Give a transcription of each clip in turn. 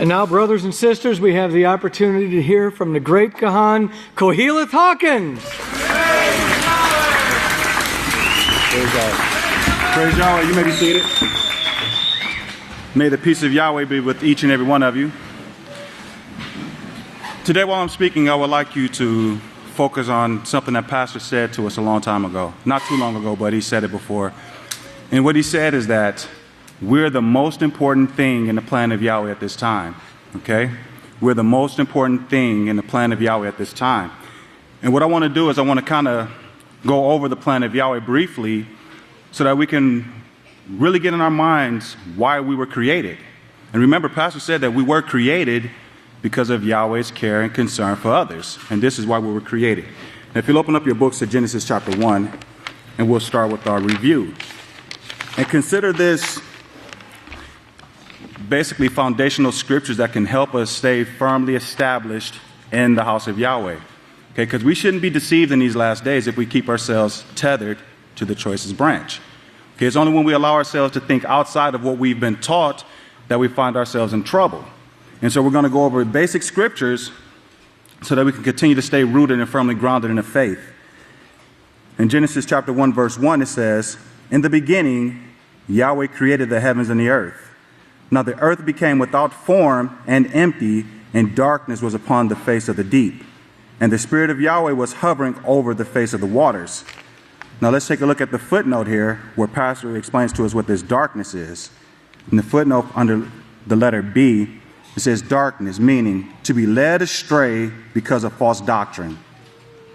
And now, brothers and sisters, we have the opportunity to hear from the great Kahan, Koheleth Hawkins. Praise God. Praise Yahweh. You may be seated. May the peace of Yahweh be with each and every one of you. Today, while I'm speaking, I would like you to focus on something that Pastor said to us a long time ago. Not too long ago, but he said it before. And what he said is that we're the most important thing in the plan of Yahweh at this time, okay? We're the most important thing in the plan of Yahweh at this time. And what I want to do is I want to kind of go over the plan of Yahweh briefly so that we can really get in our minds why we were created. And remember, Pastor said that we were created because of Yahweh's care and concern for others. And this is why we were created. Now, if you'll open up your books to Genesis chapter 1, and we'll start with our review. And consider this basically foundational scriptures that can help us stay firmly established in the house of Yahweh. Okay, because we shouldn't be deceived in these last days if we keep ourselves tethered to the choicest branch. Okay, it's only when we allow ourselves to think outside of what we've been taught that we find ourselves in trouble. And so we're going to go over basic scriptures so that we can continue to stay rooted and firmly grounded in the faith. In Genesis chapter 1, verse 1, it says, "In the beginning, Yahweh created the heavens and the earth. Now the earth became without form and empty, and darkness was upon the face of the deep. And the Spirit of Yahweh was hovering over the face of the waters." Now let's take a look at the footnote here, where Pastor explains to us what this darkness is. In the footnote under the letter B, it says darkness, meaning to be led astray because of false doctrine.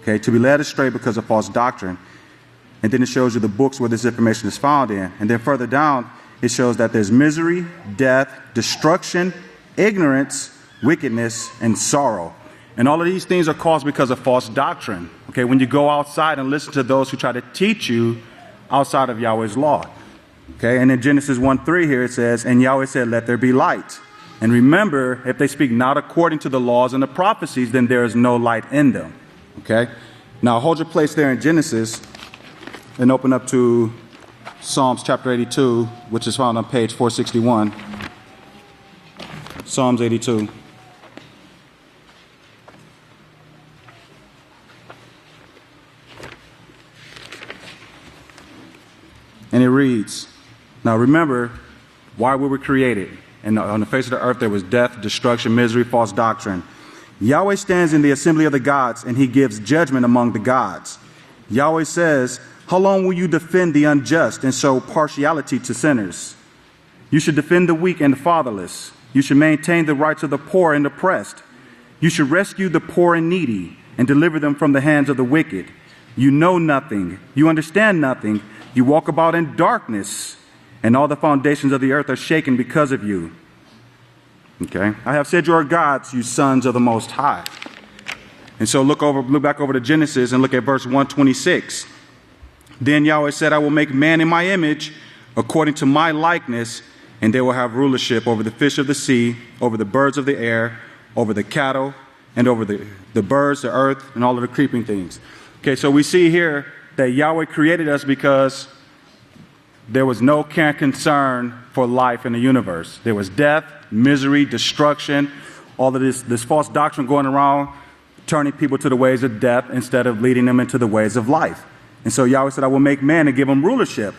Okay, to be led astray because of false doctrine. And then it shows you the books where this information is found in. And then further down, it shows that there's misery, death, destruction, ignorance, wickedness, and sorrow. And all of these things are caused because of false doctrine. Okay, when you go outside and listen to those who try to teach you outside of Yahweh's law. Okay, and in Genesis 1:3 here it says, "And Yahweh said, let there be light. And remember, if they speak not according to the laws and the prophecies, then there is no light in them." Okay, now hold your place there in Genesis and open up to Psalms chapter 82, which is found on page 461. Psalms 82. And it reads, now remember why we were created. And on the face of the earth there was death, destruction, misery, false doctrine. Yahweh stands in the assembly of the gods, and he gives judgment among the gods. Yahweh says, "How long will you defend the unjust and show partiality to sinners? You should defend the weak and the fatherless. You should maintain the rights of the poor and oppressed. You should rescue the poor and needy and deliver them from the hands of the wicked. You know nothing. You understand nothing. You walk about in darkness, and all the foundations of the earth are shaken because of you." Okay. "I have said you are gods, you sons of the Most High." And so look back over to Genesis and look at verse 126. "Then Yahweh said, I will make man in my image, according to my likeness, and they will have rulership over the fish of the sea, over the birds of the air, over the cattle, and over the birds, the earth, and all of the creeping things." Okay, so we see here that Yahweh created us because there was no care and concern for life in the universe. There was death, misery, destruction, all of this false doctrine going around, turning people to the ways of death instead of leading them into the ways of life. And so Yahweh said, I will make man and give him rulership.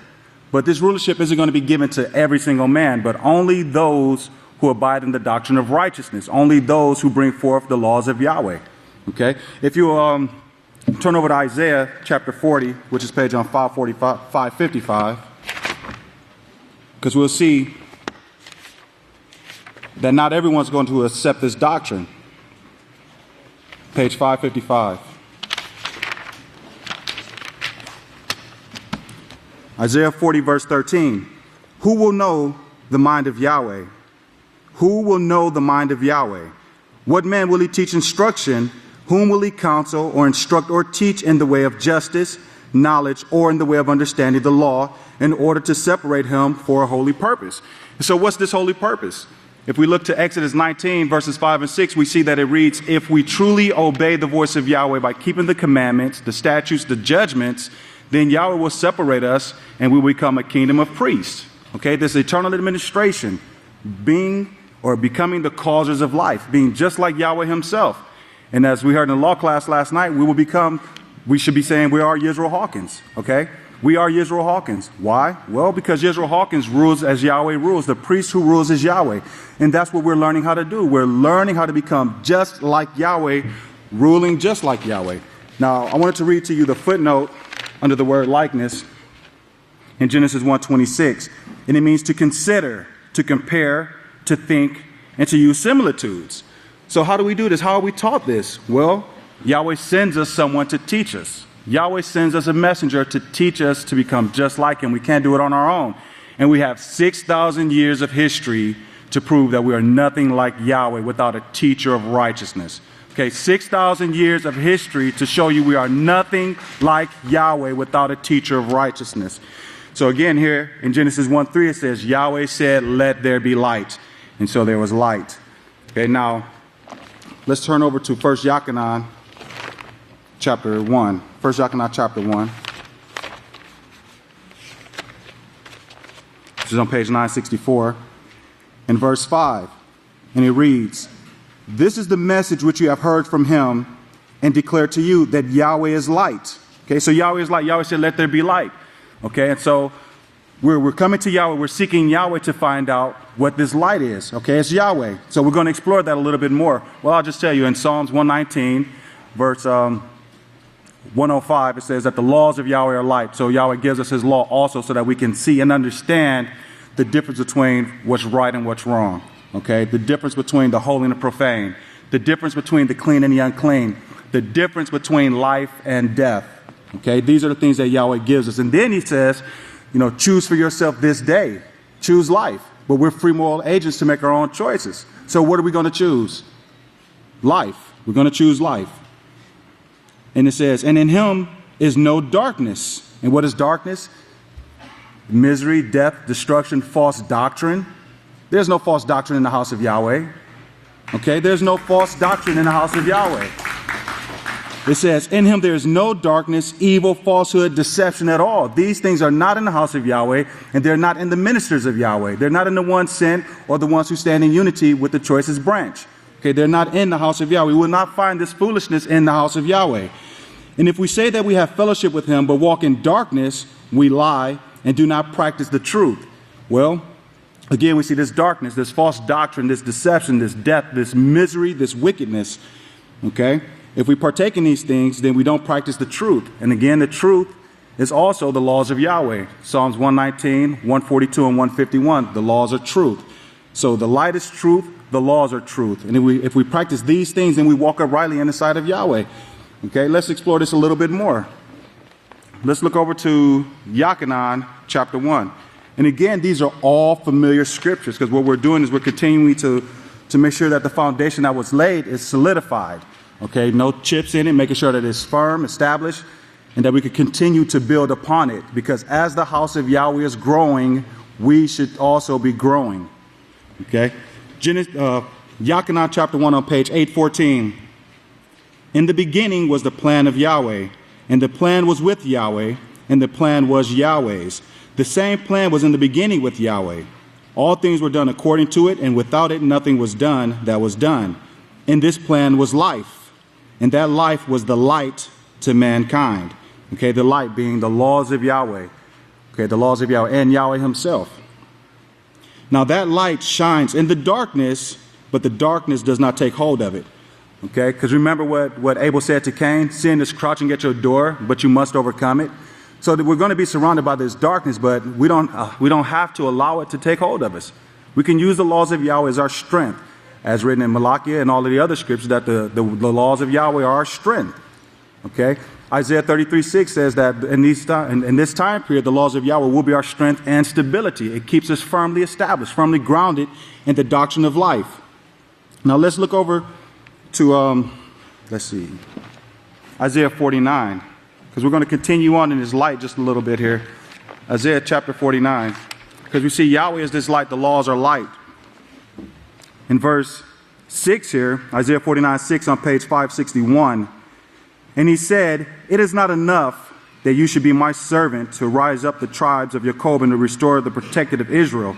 But this rulership isn't going to be given to every single man, but only those who abide in the doctrine of righteousness, only those who bring forth the laws of Yahweh. Okay? If you turn over to Isaiah chapter 40, which is page on 555, because we'll see that not everyone's going to accept this doctrine. Page 555. Isaiah 40, verse 13. "Who will know the mind of Yahweh? Who will know the mind of Yahweh? What man will he teach instruction? Whom will he counsel or instruct or teach in the way of justice, knowledge, or in the way of understanding the law, in order to separate him for a holy purpose?" So what's this holy purpose? If we look to Exodus 19, verses 5 and 6, we see that it reads, "If we truly obey the voice of Yahweh by keeping the commandments, the statutes, the judgments, then Yahweh will separate us and we will become a kingdom of priests." Okay, this eternal administration, being or becoming the causers of life, being just like Yahweh himself. And as we heard in the law class last night, we should be saying we are Yisrayl Hawkins, okay? We are Yisrayl Hawkins. Why? Well, because Yisrayl Hawkins rules as Yahweh rules. The priest who rules is Yahweh. And that's what we're learning how to do. We're learning how to become just like Yahweh, ruling just like Yahweh. Now, I wanted to read to you the footnote under the word likeness in Genesis 1:26. And it means to consider, to compare, to think, and to use similitudes. So how do we do this? How are we taught this? Well, Yahweh sends us someone to teach us. Yahweh sends us a messenger to teach us to become just like him. We can't do it on our own. And we have 6,000 years of history to prove that we are nothing like Yahweh without a teacher of righteousness. Okay, 6,000 years of history to show you we are nothing like Yahweh without a teacher of righteousness. So again, here in Genesis 1:3, it says, Yahweh said, let there be light. And so there was light. Okay, now let's turn over to 1 Yochanan chapter 1. 1 Yochanan chapter 1. This is on page 964. In verse 5. And it reads, this is the message which you have heard from him and declare to you that Yahweh is light. Okay, so Yahweh is light. Yahweh said, let there be light. Okay, and so we're coming to Yahweh. We're seeking Yahweh to find out what this light is. Okay, it's Yahweh. So we're going to explore that a little bit more. Well, I'll just tell you in Psalms 119, verse 105, it says that the laws of Yahweh are light. So Yahweh gives us his law also so that we can see and understand the difference between what's right and what's wrong. Okay, the difference between the holy and the profane, the difference between the clean and the unclean, the difference between life and death. Okay, these are the things that Yahweh gives us. And then he says, choose for yourself this day. Choose life. But we're free moral agents to make our own choices. So what are we going to choose? Life. We're going to choose life. And it says, and in him is no darkness. And what is darkness? Misery, death, destruction, false doctrine. There's no false doctrine in the house of Yahweh. Okay, there's no false doctrine in the house of Yahweh. It says, in him there is no darkness, evil, falsehood, deception at all. These things are not in the house of Yahweh, and they're not in the ministers of Yahweh. They're not in the ones sent or the ones who stand in unity with the choicest branch. Okay, they're not in the house of Yahweh. We will not find this foolishness in the house of Yahweh. And if we say that we have fellowship with him, but walk in darkness, we lie and do not practice the truth. Well, again, we see this darkness, this false doctrine, this deception, this death, this misery, this wickedness. Okay? If we partake in these things, then we don't practice the truth. And again, the truth is also the laws of Yahweh. Psalms 119, 142, and 151. The laws are truth. So the light is truth, the laws are truth. And if we practice these things, then we walk uprightly in the sight of Yahweh. Okay, let's explore this a little bit more. Let's look over to Yochanan chapter 1. And again, these are all familiar scriptures, because what we're doing is we're continuing to make sure that the foundation that was laid is solidified. Okay, no chips in it, making sure that it's firm, established, and that we can continue to build upon it. Because as the house of Yahweh is growing, we should also be growing. Okay, Yochanan chapter 1 on page 814. In the beginning was the plan of Yahweh, and the plan was with Yahweh, and the plan was Yahweh's. The same plan was in the beginning with Yahweh. All things were done according to it, and without it nothing was done that was done. In this plan was life, and that life was the light to mankind. Okay, the light being the laws of Yahweh. Okay, the laws of Yahweh and Yahweh himself. Now that light shines in the darkness, but the darkness does not take hold of it. Okay, because remember what Abel said to Cain, sin is crouching at your door, but you must overcome it. So that we're going to be surrounded by this darkness, but we don't have to allow it to take hold of us. We can use the laws of Yahweh as our strength, as written in Malachi and all of the other scriptures, that the laws of Yahweh are our strength. Okay, Isaiah 33:6 says that in this time period, the laws of Yahweh will be our strength and stability. It keeps us firmly established, firmly grounded in the doctrine of life. Now let's look over to, Isaiah 49. Because we're going to continue on in his light just a little bit here. Isaiah chapter 49. Because we see Yahweh is this light, the laws are light. In verse 6 here, Isaiah 49:6 on page 561. And he said, it is not enough that you should be my servant to rise up the tribes of Jacob and to restore the protected of Israel.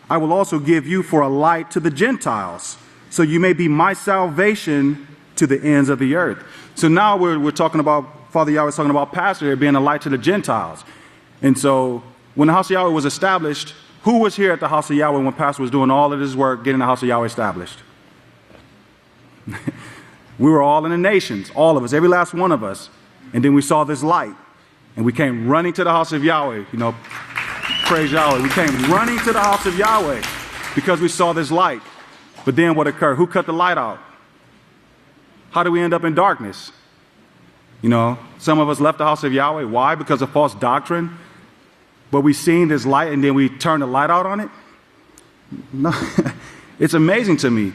I will also give you for a light to the Gentiles, so you may be my salvation to the ends of the earth. So now we're talking about, Father Yahweh is talking about pastor here being a light to the Gentiles. And so when the House of Yahweh was established, who was here at the House of Yahweh when pastor was doing all of his work getting the House of Yahweh established? We were all in the nations, all of us, every last one of us. And then we saw this light, and we came running to the House of Yahweh. You know, praise Yahweh. We came running to the House of Yahweh because we saw this light. But then what occurred? Who cut the light out? How did we end up in darkness? You know, some of us left the House of Yahweh. Why? Because of false doctrine. But we seen this light and then we turned the light out on it? No, it's amazing to me.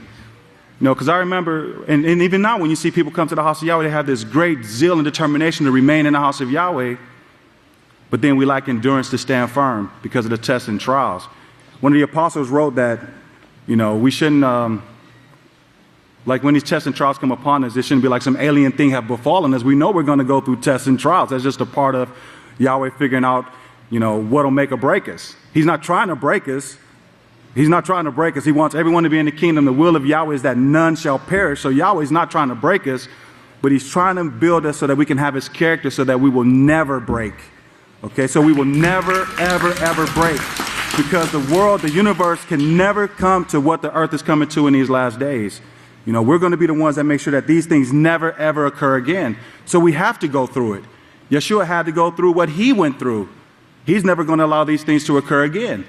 You know, because I remember, and even now when you see people come to the House of Yahweh, they have this great zeal and determination to remain in the House of Yahweh. But then we lack endurance to stand firm because of the tests and trials. One of the apostles wrote that, you know, we shouldn't, like when these tests and trials come upon us, it shouldn't be like some alien thing have befallen us. We know we're going to go through tests and trials. That's just a part of Yahweh figuring out, you know, what'll make or break us. He's not trying to break us. He's not trying to break us. He wants everyone to be in the kingdom. The will of Yahweh is that none shall perish. So Yahweh's not trying to break us, but he's trying to build us so that we can have his character so that we will never break. Okay, so we will never, ever, ever break. Because the world, the universe can never come to what the earth is coming to in these last days. You know, we're going to be the ones that make sure that these things never, ever occur again. So we have to go through it. Yeshua had to go through what he went through. He's never going to allow these things to occur again.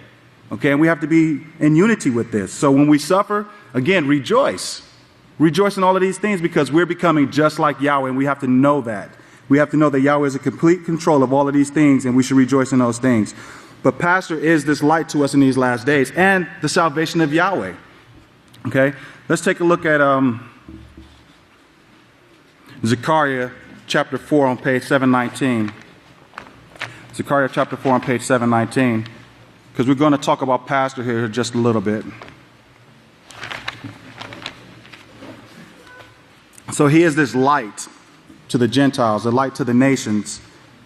Okay, and we have to be in unity with this. So when we suffer, again, rejoice. Rejoice in all of these things because we're becoming just like Yahweh, and we have to know that. We have to know that Yahweh is in complete control of all of these things, and we should rejoice in those things. But pastor is this light to us in these last days, and the salvation of Yahweh. Okay, let's take a look at Zechariah chapter 4 on page 719. Zechariah chapter 4 on page 719. Because we're going to talk about pastor here just a little bit. So he is this light to the Gentiles, the light to the nations.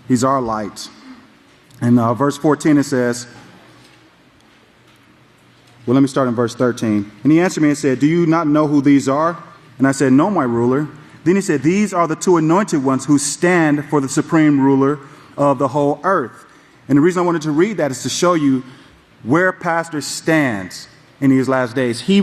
He's our light. In verse 14 it says, well, let me start in verse 13. And he answered me and said, do you not know who these are? And I said, no, my ruler. Then he said, these are the two anointed ones who stand for the supreme ruler of the whole earth. And the reason I wanted to read that is to show you where pastor stands in these last days. He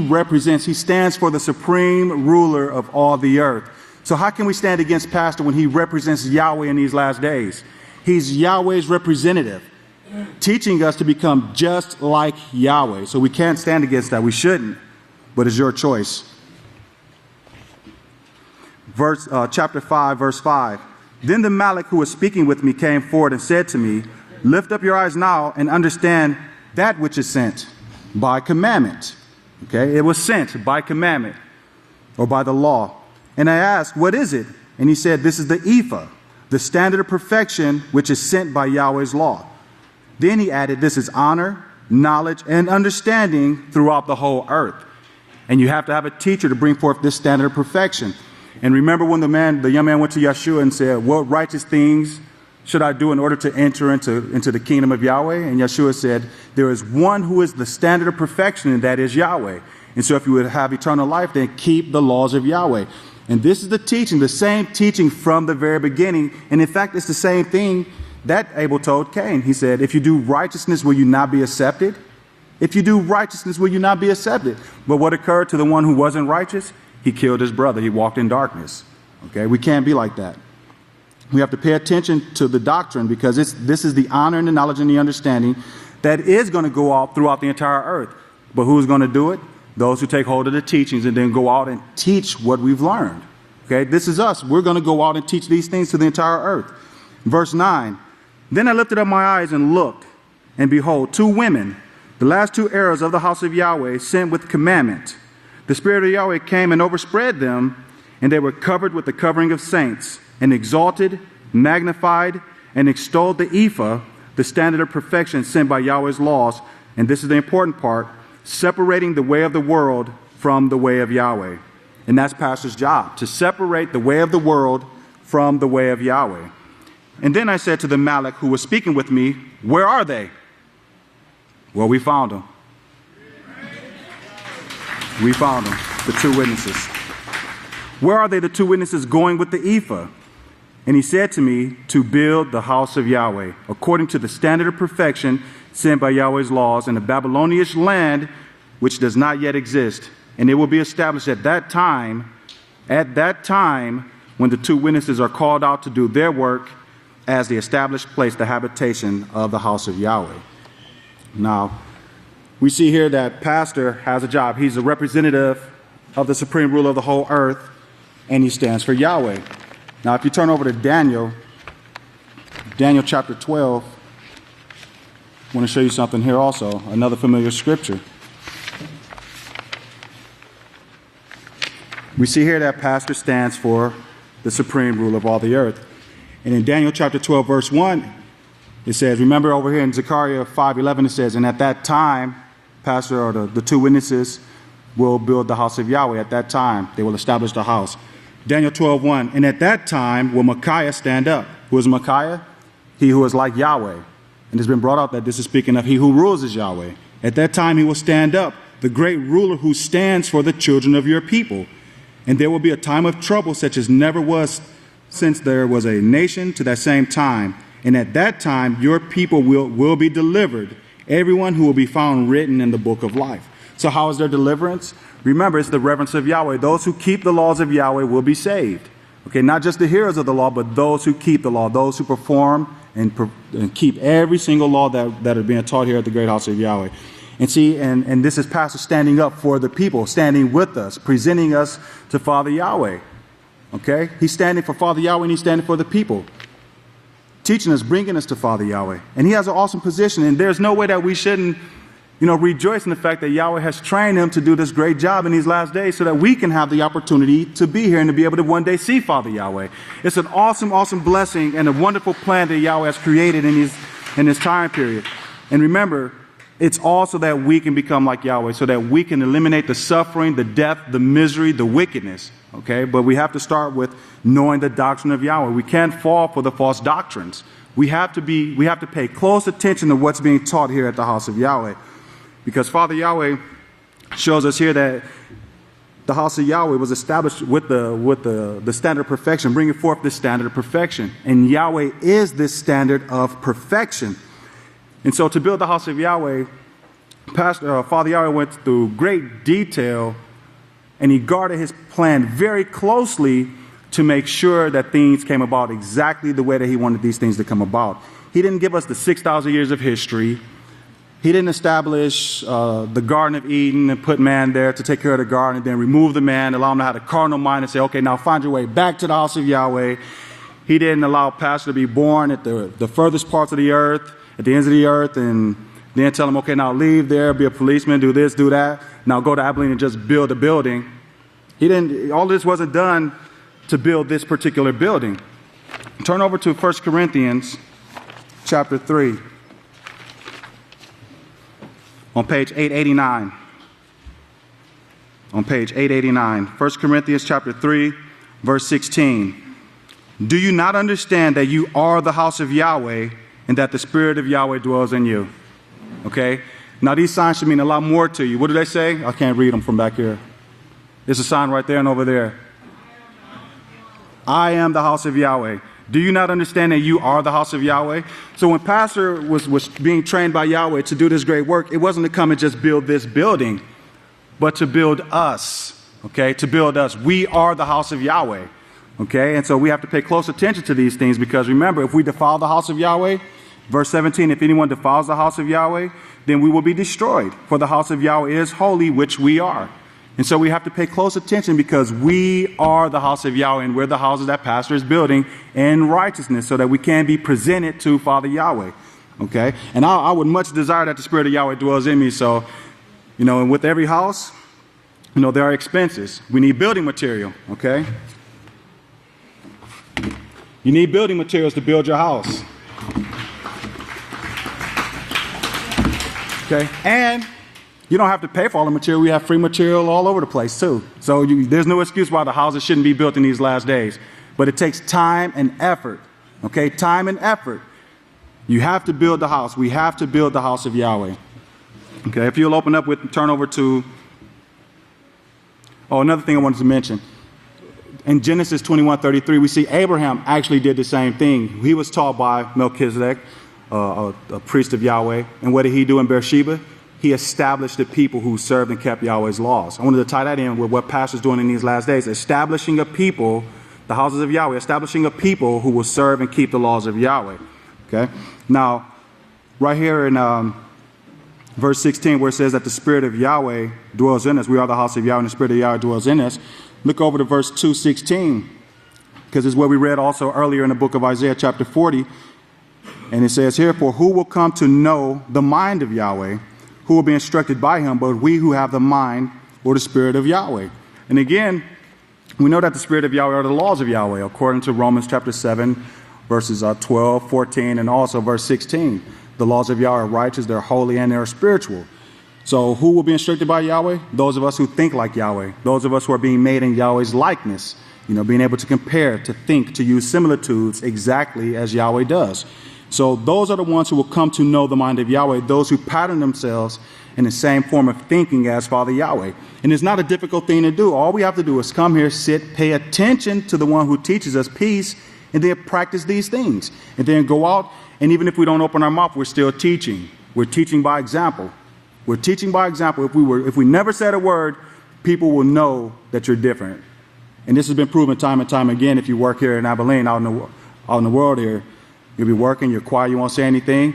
stands for the supreme ruler of all the earth. So how can we stand against pastor when he represents Yahweh in these last days? He's Yahweh's representative, teaching us to become just like Yahweh. So we can't stand against that. We shouldn't, but it's your choice. Chapter 5, verse 5. Then the Malach who was speaking with me came forward and said to me, lift up your eyes now and understand that which is sent by commandment. Okay, it was sent by commandment or by the law. And I asked, what is it? And he said, this is the ephah, the standard of perfection, which is sent by Yahweh's law. Then he added, this is honor, knowledge, and understanding throughout the whole earth. And you have to have a teacher to bring forth this standard of perfection. And remember when the young man went to Yeshua and said, what righteous things should I do in order to enter into the kingdom of Yahweh? And Yeshua said, there is one who is the standard of perfection, and that is Yahweh. And so if you would have eternal life, then keep the laws of Yahweh. And this is the teaching, the same teaching from the very beginning. And in fact, it's the same thing that Abel told Cain. He said, if you do righteousness, will you not be accepted? If you do righteousness, will you not be accepted? But what occurred to the one who wasn't righteous? He killed his brother. He walked in darkness. Okay, we can't be like that. We have to pay attention to the doctrine because this is the honor and the knowledge and the understanding that is going to go out throughout the entire earth. But who's going to do it? Those who take hold of the teachings and then go out and teach what we've learned. Okay, this is us. We're going to go out and teach these things to the entire earth. Verse 9, then I lifted up my eyes and looked, and behold, two women, the last two heirs of the house of Yahweh, sent with commandment. The Spirit of Yahweh came and overspread them, and they were covered with the covering of saints, and exalted, magnified, and extolled the ephah, the standard of perfection sent by Yahweh's laws. And this is the important part, separating the way of the world from the way of Yahweh. And that's pastor's job, to separate the way of the world from the way of Yahweh. And then I said to the Malach who was speaking with me, where are they? Well, we found them. We found them, the two witnesses. Where are they, the two witnesses, going with the ephah? And he said to me, to build the house of Yahweh, according to the standard of perfection sent by Yahweh's laws in the Babylonish land, which does not yet exist. And it will be established at that time when the two witnesses are called out to do their work as the established place, the habitation of the house of Yahweh. Now, we see here that pastor has a job. He's a representative of the supreme ruler of the whole earth, and he stands for Yahweh. Now, if you turn over to Daniel chapter 12, I want to show you something here also, another familiar scripture. We see here that pastor stands for the supreme ruler of all the earth. And in Daniel chapter 12, verse 1, it says, remember over here in Zechariah 5:11, it says, and at that time, pastor or the two witnesses will build the house of Yahweh. At that time, they will establish the house. Daniel 12:1, and at that time will Micaiah stand up. Who is Micaiah? He who is like Yahweh. And it's been brought out that this is speaking of he who rules as Yahweh. At that time he will stand up, the great ruler who stands for the children of your people. And there will be a time of trouble such as never was since there was a nation to that same time. And at that time your people will be delivered, everyone who will be found written in the book of life. So how is their deliverance? Remember, it's the reverence of Yahweh. Those who keep the laws of Yahweh will be saved. Okay, not just the hearers of the law, but those who keep the law, those who perform and keep every single law that are being taught here at the great house of Yahweh. And see, and this is pastor standing up for the people, standing with us, presenting us to Father Yahweh. Okay, he's standing for Father Yahweh and he's standing for the people, teaching us, bringing us to Father Yahweh. And he has an awesome position, and there's no way that we shouldn't rejoice in the fact that Yahweh has trained him to do this great job in these last days so that we can have the opportunity to be here and to be able to one day see Father Yahweh. It's an awesome, awesome blessing and a wonderful plan that Yahweh has created in this time period. And remember, it's also that we can become like Yahweh so that we can eliminate the suffering, the death, the misery, the wickedness. Okay, but we have to start with knowing the doctrine of Yahweh. We can't fall for the false doctrines. We have to pay close attention to what's being taught here at the house of Yahweh. Because Father Yahweh shows us here that the house of Yahweh was established with the standard of perfection, bringing forth this standard of perfection. And Yahweh is this standard of perfection. And so to build the house of Yahweh, Father Yahweh went through great detail, and he guarded his plan very closely to make sure that things came about exactly the way that he wanted these things to come about. He didn't give us the 6,000 years of history. He didn't establish the Garden of Eden and put man there to take care of the garden and then remove the man, allow him to have a carnal mind and say, okay, now find your way back to the house of Yahweh. He didn't allow pastor to be born at the furthest parts of the earth, at the ends of the earth, and then tell him, okay, now leave there, be a policeman, do this, do that. Now go to Abelin and just build a building. All this wasn't done to build this particular building. Turn over to 1 Corinthians chapter 3. On page 889. On page 889. 1 Corinthians chapter 3, verse 16. Do you not understand that you are the house of Yahweh and that the Spirit of Yahweh dwells in you? Okay? Now these signs should mean a lot more to you. What do they say? I can't read them from back here. There's a sign right there and over there. I am the house of Yahweh. Do you not understand that you are the house of Yahweh? So when pastor was being trained by Yahweh to do this great work, it wasn't to come and just build this building, but to build us, okay? To build us. We are the house of Yahweh, okay? And so we have to pay close attention to these things because remember, if we defile the house of Yahweh, verse 17, if anyone defiles the house of Yahweh, then we will be destroyed. For the house of Yahweh is holy, which we are. And so we have to pay close attention because we are the house of Yahweh and we're the houses that pastor is building in righteousness so that we can be presented to Father Yahweh. Okay? And I would much desire that the Spirit of Yahweh dwells in me. So, and with every house, there are expenses. We need building material. Okay? You need building materials to build your house. Okay? And you don't have to pay for all the material. We have free material all over the place, too. So there's no excuse why the houses shouldn't be built in these last days. But it takes time and effort. Okay? Time and effort. You have to build the house. We have to build the house of Yahweh. Okay? If you'll turn over to Oh, another thing I wanted to mention. In Genesis 21:33, we see Abraham actually did the same thing. He was taught by Melchizedek, a priest of Yahweh. And what did he do in Beersheba? He established the people who served and kept Yahweh's laws. I wanted to tie that in with what Pastor's doing in these last days, establishing a people, the houses of Yahweh, establishing a people who will serve and keep the laws of Yahweh. Okay? Now, right here in verse 16, where it says that the Spirit of Yahweh dwells in us, we are the house of Yahweh, and the Spirit of Yahweh dwells in us. Look over to verse 2:16, because it's what we read also earlier in the book of Isaiah, chapter 40. And it says here, for who will come to know the mind of Yahweh? Who will be instructed by him, but we who have the mind or the Spirit of Yahweh? And again, we know that the Spirit of Yahweh are the laws of Yahweh, according to Romans chapter 7, verses 12, 14, and also verse 16. The laws of Yahweh are righteous, they're holy, and they're spiritual. So who will be instructed by Yahweh? Those of us who think like Yahweh. Those of us who are being made in Yahweh's likeness. Being able to compare, to think, to use similitudes exactly as Yahweh does. So those are the ones who will come to know the mind of Yahweh, those who pattern themselves in the same form of thinking as Father Yahweh. And it's not a difficult thing to do. All we have to do is come here, sit, pay attention to the one who teaches us peace, and then practice these things. And then go out, and even if we don't open our mouth, we're still teaching. We're teaching by example. We're teaching by example. If we never said a word, people will know that you're different. And this has been proven time and time again. If you work here in Abelin, out in the world here, you'll be working, you're quiet, you won't say anything.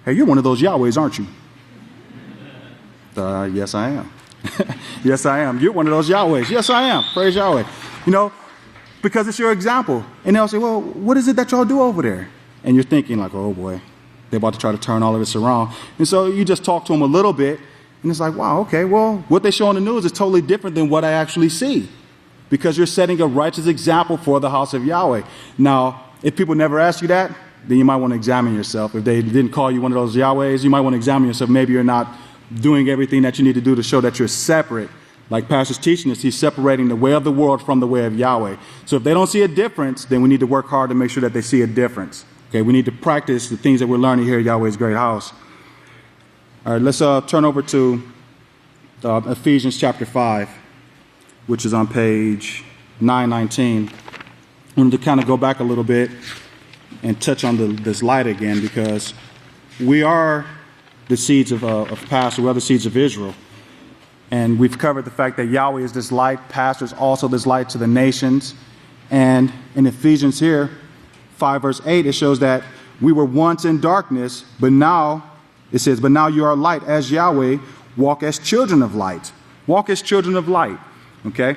Hey, you're one of those Yahwehs, aren't you? Yes, I am. Yes, I am. You're one of those Yahwehs. Yes, I am. Praise Yahweh. Because it's your example. And they'll say, well, what is it that y'all do over there? And you're thinking like, oh boy, they're about to try to turn all of this around. And so you just talk to them a little bit, and it's like, wow, okay, well, what they show on the news is totally different than what I actually see. Because you're setting a righteous example for the house of Yahweh. Now, if people never ask you that, then you might want to examine yourself. If they didn't call you one of those Yahwehs, you might want to examine yourself. Maybe you're not doing everything that you need to do to show that you're separate. Like Pastor's teaching us, he's separating the way of the world from the way of Yahweh. So if they don't see a difference, then we need to work hard to make sure that they see a difference. Okay, we need to practice the things that we're learning here at Yahweh's Great House. All right, let's turn over to Ephesians chapter 5, which is on page 919. I wanted to kind of go back a little bit and touch on this light again, because we are the seeds of Pastor, we are the seeds of Israel. And we've covered the fact that Yahweh is this light, Pastor is also this light to the nations. And in Ephesians here, 5 verse 8, it shows that we were once in darkness, but now, it says, but now you are light as Yahweh, walk as children of light. Walk as children of light. Okay?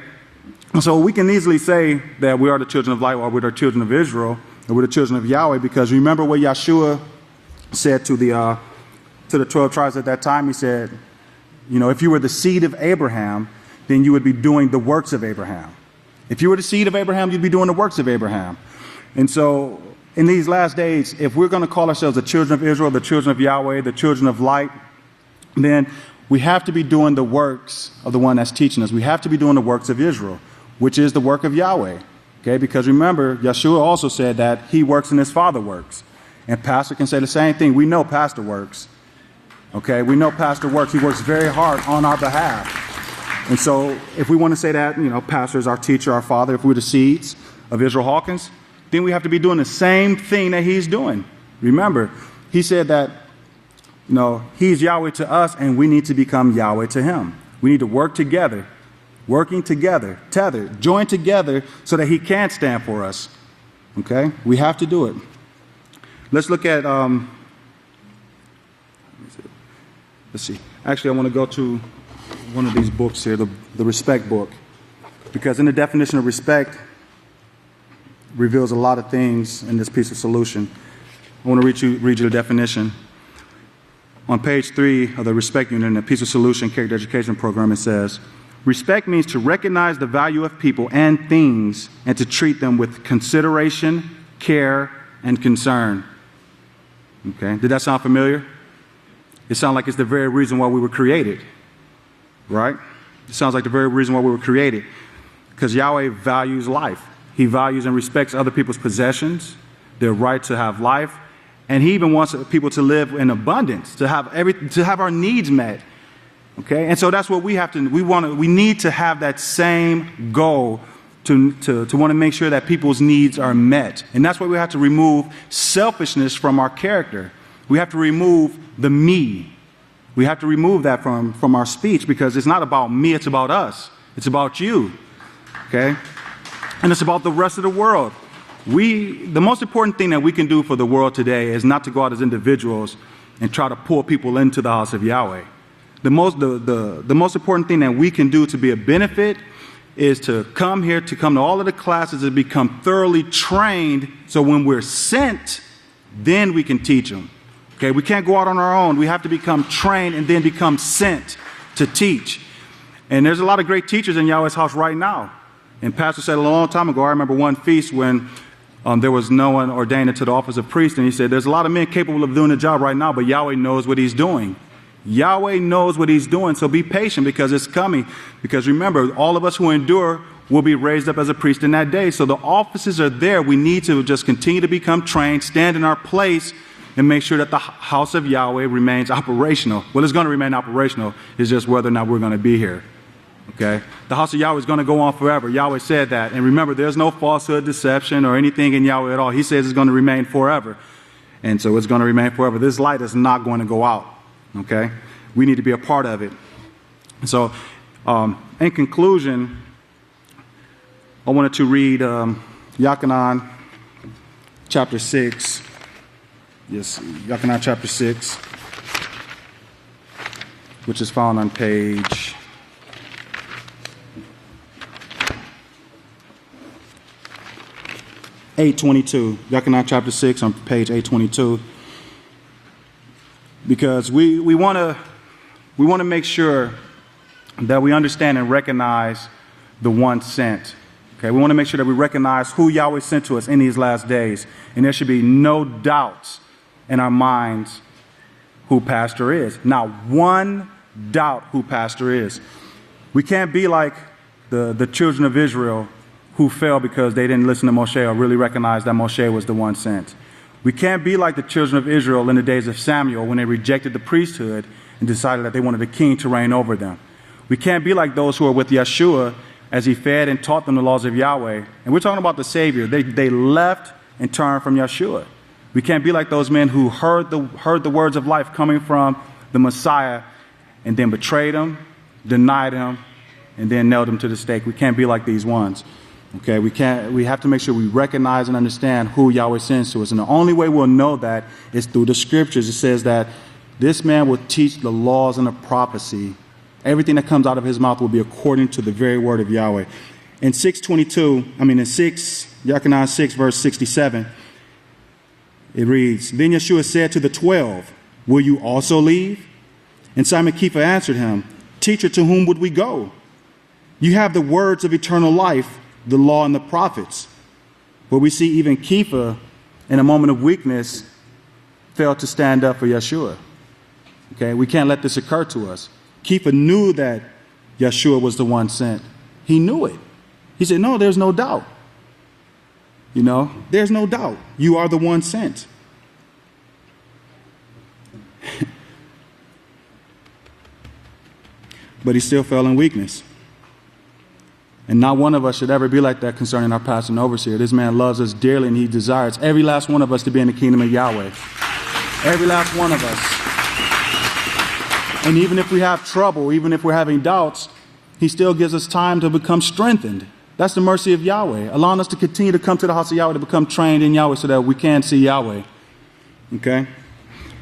So we can easily say that we are the children of light, or we're the children of Israel, or we're the children of Yahweh, because remember what Yeshua said to the 12 tribes at that time. He said, if you were the seed of Abraham, then you would be doing the works of Abraham. If you were the seed of Abraham, you'd be doing the works of Abraham. And so in these last days, if we're going to call ourselves the children of Israel, the children of Yahweh, the children of light, then we have to be doing the works of the one that's teaching us. We have to be doing the works of Israel, which is the work of Yahweh. Okay, because remember, Yeshua also said that he works and his Father works. And Pastor can say the same thing. We know Pastor works. Okay, we know Pastor works. He works very hard on our behalf. And so if we want to say that, Pastor is our teacher, our Father, if we're the seeds of Israel Hawkins, then we have to be doing the same thing that he's doing. Remember, he said that, he's Yahweh to us, and we need to become Yahweh to him. We need to work together, working together, tethered, joined together so that he can stand for us. Okay? We have to do it. Let's look at, let's see. Actually, I want to go to one of these books here, the respect book, because in the definition of respect reveals a lot of things in this piece of solution. I want to read you the definition. On page 3 of the respect unit in the piece of solution character education program, it says, respect means to recognize the value of people and things and to treat them with consideration, care, and concern. Okay, did that sound familiar? It sounds like it's the very reason why we were created, right? It sounds like the very reason why we were created, because Yahweh values life. He values and respects other people's possessions, their right to have life, and he even wants people to live in abundance, to have our needs met. Okay? And so that's what we have to, we need to have that same goal to want to make sure that people's needs are met. And that's why we have to remove selfishness from our character. We have to remove the me. We have to remove that from our speech, because it's not about me, it's about us. It's about you. Okay? And it's about the rest of the world. The most important thing that we can do for the world today is not to go out as individuals and try to pull people into the house of Yahweh. The most important thing that we can do to be a benefit is to come to all of the classes and become thoroughly trained, so when we're sent, then we can teach them. Okay, we can't go out on our own. We have to become trained and then become sent to teach. And there's a lot of great teachers in Yahweh's house right now. And Pastor said a long time ago, I remember one feast when there was no one ordained into the office of priest, and he said, there's a lot of men capable of doing the job right now, but Yahweh knows what he's doing. Yahweh knows what he's doing, so be patient, because it's coming. Because remember, all of us who endure will be raised up as a priest in that day. So the offices are there. We need to just continue to become trained, stand in our place, and make sure that the house of Yahweh remains operational. Well, it's going to remain operational. It's just whether or not we're going to be here. Okay? The house of Yahweh is going to go on forever. Yahweh said that. And remember, there's no falsehood, deception, or anything in Yahweh at all. He says it's going to remain forever. And so it's going to remain forever. This light is not going to go out. Okay? We need to be a part of it. So, in conclusion, I wanted to read Yachanan chapter 6. Yes, Yachanan chapter 6, which is found on page 822. Yachanan chapter 6 on page 822. Because we want to make sure that we understand and recognize the one sent. Okay, we want to make sure that we recognize who Yahweh sent to us in these last days. And there should be no doubts in our minds who Pastor is. Not one doubt who Pastor is. We can't be like the children of Israel who fell because they didn't listen to Moshe or really recognize that Moshe was the one sent. We can't be like the children of Israel in the days of Samuel when they rejected the priesthood and decided that they wanted a king to reign over them. We can't be like those who are with Yeshua as he fed and taught them the laws of Yahweh. And we're talking about the Savior. They left and turned from Yeshua. We can't be like those men who heard the words of life coming from the Messiah and then betrayed him, denied him, and then nailed him to the stake. We can't be like these ones. Okay, we have to make sure we recognize and understand who Yahweh sends to us. And the only way we'll know that is through the scriptures. It says that this man will teach the laws and the prophecy. Everything that comes out of his mouth will be according to the very word of Yahweh. In Yachanan 6, verse 67, it reads, Then Yeshua said to the 12, Will you also leave? And Simon Kepha answered him, Teacher, to whom would we go? You have the words of eternal life, the law and the prophets. But we see even Kepha, in a moment of weakness, failed to stand up for Yeshua. Okay, we can't let this occur to us. Kepha knew that Yeshua was the one sent. He knew it. He said, no, there's no doubt. You know, there's no doubt. You are the one sent. But he still fell in weakness. And not one of us should ever be like that concerning our pastor and overseer. This man loves us dearly, and he desires every last one of us to be in the kingdom of Yahweh. Every last one of us. And even if we have trouble, even if we're having doubts, he still gives us time to become strengthened. That's the mercy of Yahweh, allowing us to continue to come to the house of Yahweh, to become trained in Yahweh so that we can see Yahweh. Okay?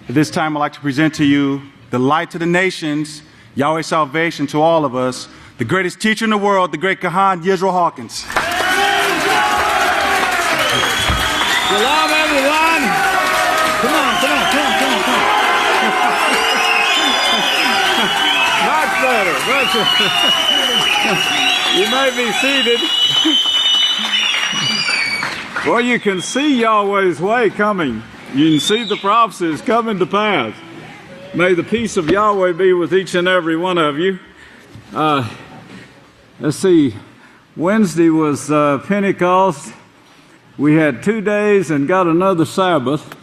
At this time, I'd like to present to you the light to the nations, Yahweh's salvation to all of us, the greatest teacher in the world, the great Kahan, Yisrayl Hawkins. Shalom, everyone. Come on. Much better. You may be seated. Well, you can see Yahweh's way coming. You can see the prophecies coming to pass. May the peace of Yahweh be with each and every one of you. Let's see, Wednesday was Pentecost. We had 2 days and got another Sabbath.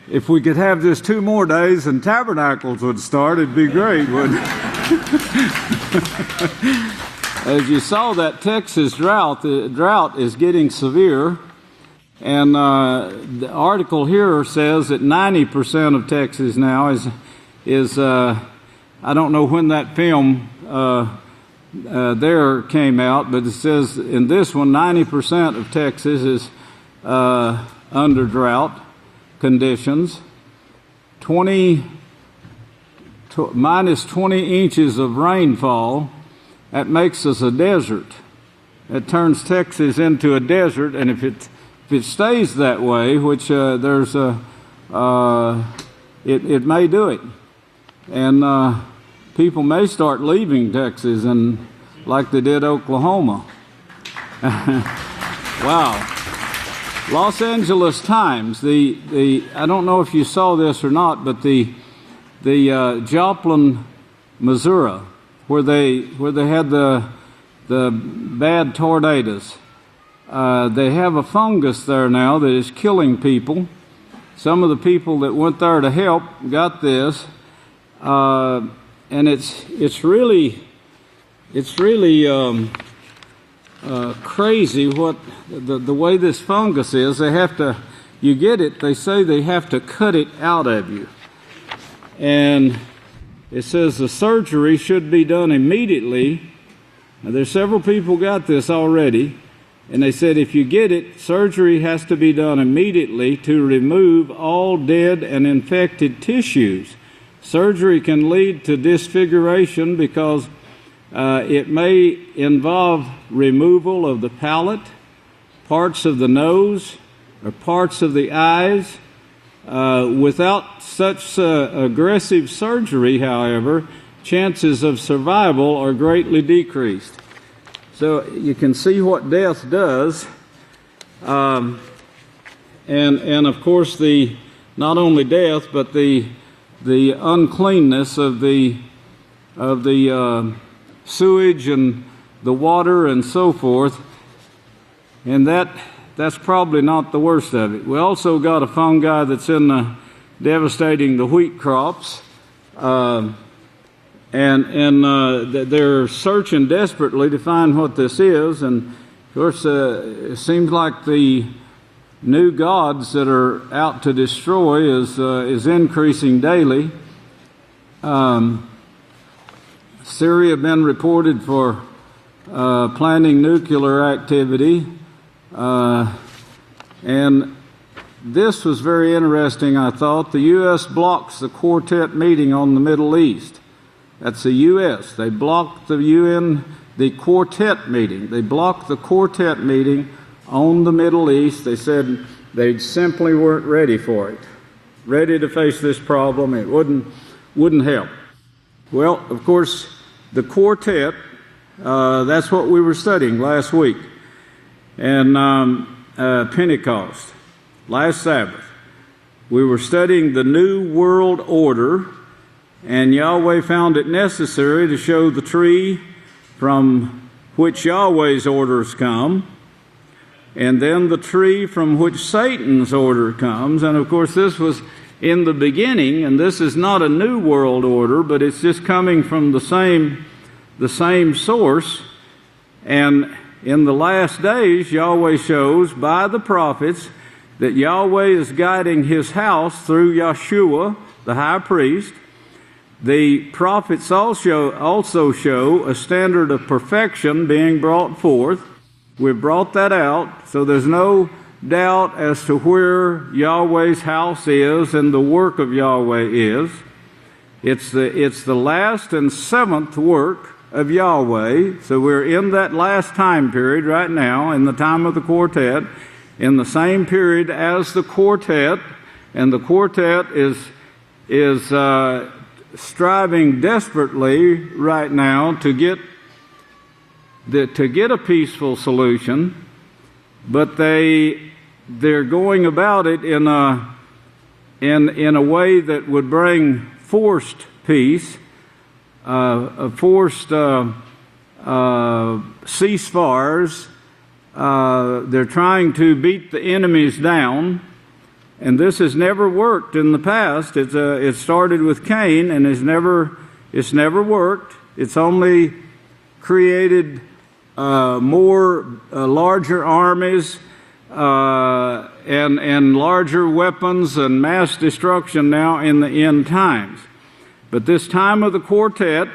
If we could have this 2 more days and tabernacles would start, it'd be great, wouldn't it? As you saw, that Texas drought, the drought is getting severe. And the article here says that 90% of Texas now is I don't know when that film there came out, but it says in this one, 90% of Texas is under drought conditions. Minus 20 inches of rainfall. That makes us a desert. It turns Texas into a desert, and if it stays that way, which it may do it, and people may start leaving Texas, and like they did Oklahoma. Wow. Los Angeles Times. I don't know if you saw this or not, but the Joplin, Missouri, where they had the bad tornadoes. They have a fungus there now that is killing people. Some of the people that went there to help got this, and it's really crazy what the way this fungus is. They have to, you get it. They say they have to cut it out of you, and it says the surgery should be done immediately. Now, there's several people got this already. And they said if you get it, surgery has to be done immediately to remove all dead and infected tissues. Surgery can lead to disfiguration because it may involve removal of the palate, parts of the nose, or parts of the eyes. Without such aggressive surgery, however, chances of survival are greatly decreased. So you can see what death does, and of course not only death, but the uncleanness of the sewage and the water and so forth, and that's probably not the worst of it. We also got a fungi that's devastating the wheat crops. And they're searching desperately to find what this is. And, of course, it seems like the new gods that are out to destroy is increasing daily. Syria have been reported for planning nuclear activity. And this was very interesting, I thought. The U.S. blocks the quartet meeting on the Middle East. That's the U.S. They blocked the quartet meeting. They blocked the quartet meeting on the Middle East. They said they simply weren't ready for it, ready to face this problem. It wouldn't help. Well, of course, the quartet, that's what we were studying last week. And Pentecost, last Sabbath, we were studying the New World Order. And Yahweh found it necessary to show the tree from which Yahweh's orders come, and then the tree from which Satan's order comes. And of course, this was in the beginning, and this is not a new world order, but it's just coming from the same source. And in the last days, Yahweh shows by the prophets that Yahweh is guiding His house through Yeshua, the high priest. The prophets also show a standard of perfection being brought forth. We've brought that out, so there's no doubt as to where Yahweh's house is and the work of Yahweh is. It's the last and seventh work of Yahweh. So we're in that last time period right now, in the time of the quartet, in the same period as the quartet, and the quartet is striving desperately right now to get a peaceful solution, but they're going about it in a way that would bring forced peace, forced ceasefires. They're trying to beat the enemies down. And this has never worked in the past. It started with Cain, and it's never worked. It's only created larger armies and larger weapons and mass destruction now in the end times. But this time of the quartet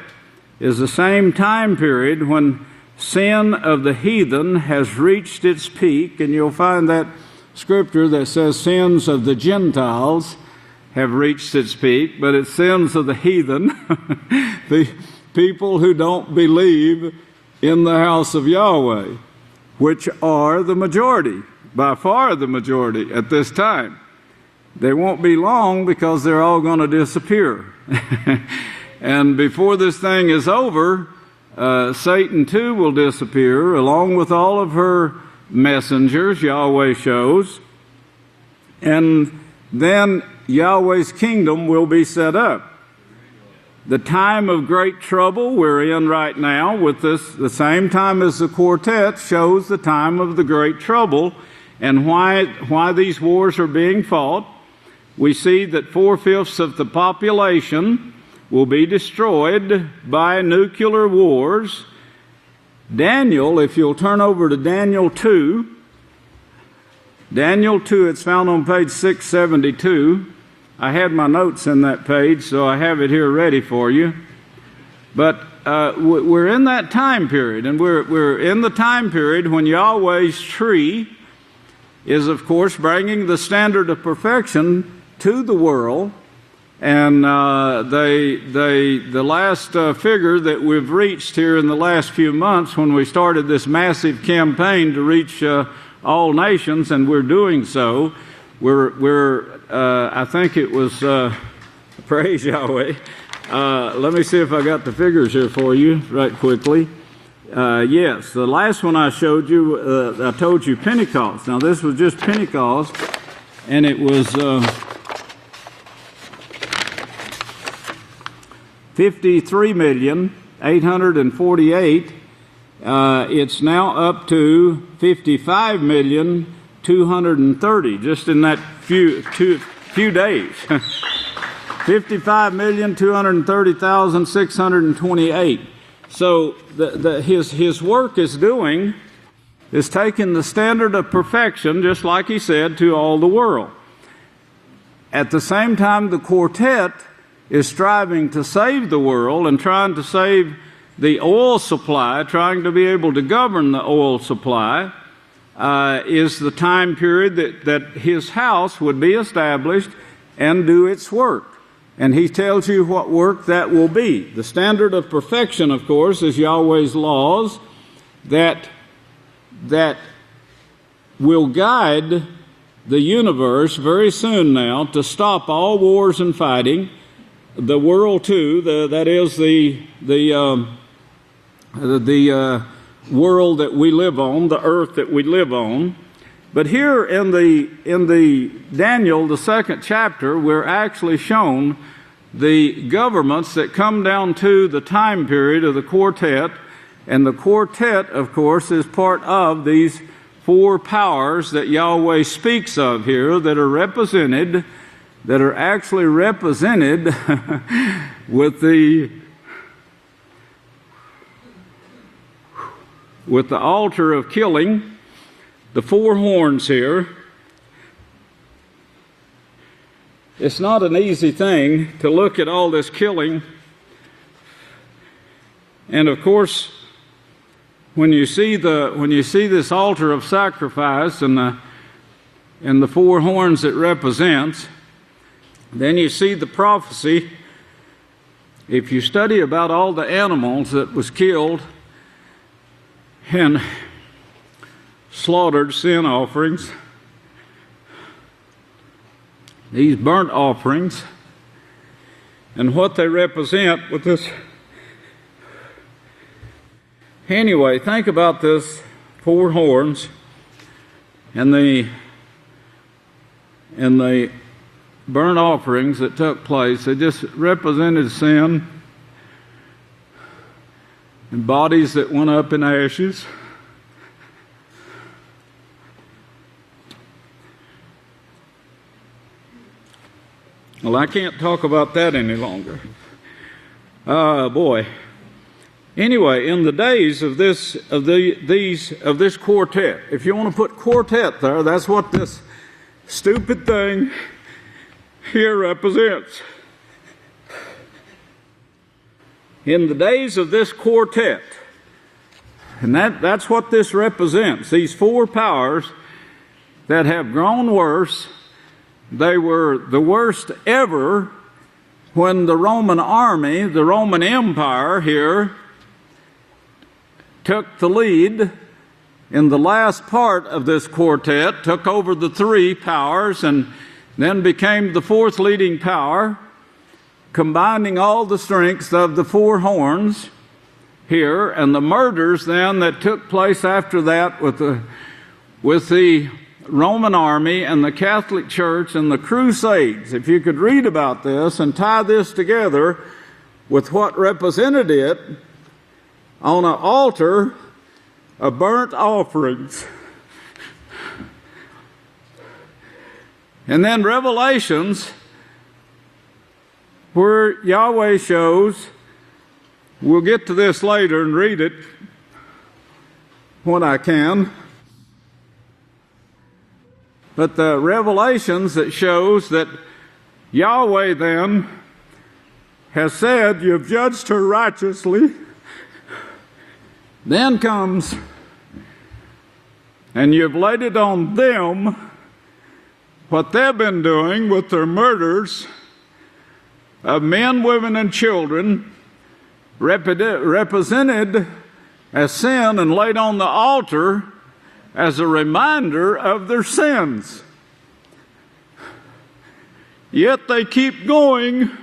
is the same time period when sin of the heathen has reached its peak, and you'll find that scripture that says sins of the Gentiles have reached its peak, but it's sins of the heathen, the people who don't believe in the house of Yahweh, which are the majority, by far the majority at this time. They won't be long because they're all going to disappear. And before this thing is over, Satan too will disappear, along with all of her messengers, Yahweh shows. And then Yahweh's kingdom will be set up. The time of great trouble we're in right now with this, the same time as the quartet, shows the time of the great trouble and why these wars are being fought. We see that 4/5 of the population will be destroyed by nuclear wars. Daniel, if you'll turn over to Daniel 2, it's found on page 672. I had my notes in that page, so I have it here ready for you. But we're in that time period, and we're in the time period when Yahweh's tree is, of course, bringing the standard of perfection to the world. And the last figure that we've reached here in the last few months, when we started this massive campaign to reach all nations, and we're doing so, I think it was, praise Yahweh. Let me see if I got the figures here for you right quickly. Yes, the last one I showed you, I told you Pentecost. Now this was just Pentecost, and it was 53,848,000. It's now up to 55,230,000 just in that few days. 55,230,628. So his work is taking the standard of perfection, just like he said, to all the world. At the same time, the quartet is striving to save the world and trying to save the oil supply, trying to be able to govern the oil supply, is the time period that his house would be established and do its work. And he tells you what work that will be. The standard of perfection, of course, is Yahweh's laws that will guide the universe very soon now to stop all wars and fighting. The world too, that is the world that we live on, the earth that we live on. But here in the Daniel, the 2nd chapter, we're actually shown the governments that come down to the time period of the quartet. And the quartet, of course, is part of these 4 powers that Yahweh speaks of here that are represented, that are actually represented with the altar of killing, the 4 horns here. It's not an easy thing to look at all this killing. And of course, when you see this altar of sacrifice and the 4 horns it represents, then you see the prophecy. If you study about all the animals that was killed and slaughtered sin offerings, these burnt offerings, and what they represent with this. Anyway, think about this 4 horns and the burnt offerings that took place. They just represented sin and bodies that went up in ashes. Well, I can't talk about that any longer. Boy. Anyway, in the days of this quartet, if you want to put quartet there, that's what this stupid thing here represents. In the days of this quartet, and that's what this represents, these four powers that have grown worse. They were the worst ever when the Roman army, the Roman Empire here, took the lead in the last part of this quartet, took over the three powers, and then became the fourth leading power, combining all the strengths of the four horns here, and the murders then that took place after that with the Roman army and the Catholic Church and the Crusades. If you could read about this and tie this together with what represented it on an altar of burnt offerings. And then Revelations, where Yahweh shows, we'll get to this later and read it when I can, but the Revelations that shows that Yahweh then has said, you've judged her righteously. Then comes, and you've laid it on them, what they've been doing with their murders of men, women, and children, represented as sin and laid on the altar as a reminder of their sins. Yet they keep going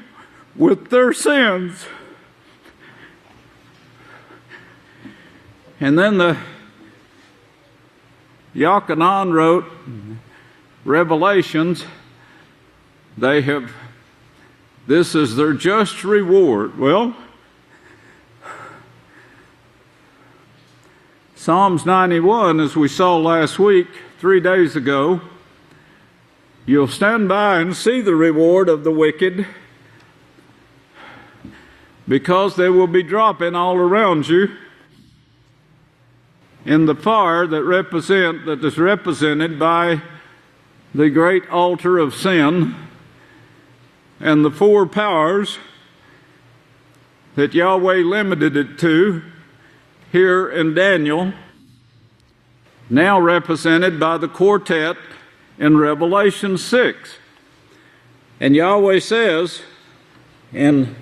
with their sins. And then the Yochanan wrote Revelations, this is their just reward. Well, Psalms 91, as we saw last week, 3 days ago, you'll stand by and see the reward of the wicked, because they will be dropping all around you in the fire that is represented by the great altar of sin and the four powers that Yahweh limited it to here in Daniel, now represented by the quartet in Revelation 6. And Yahweh says in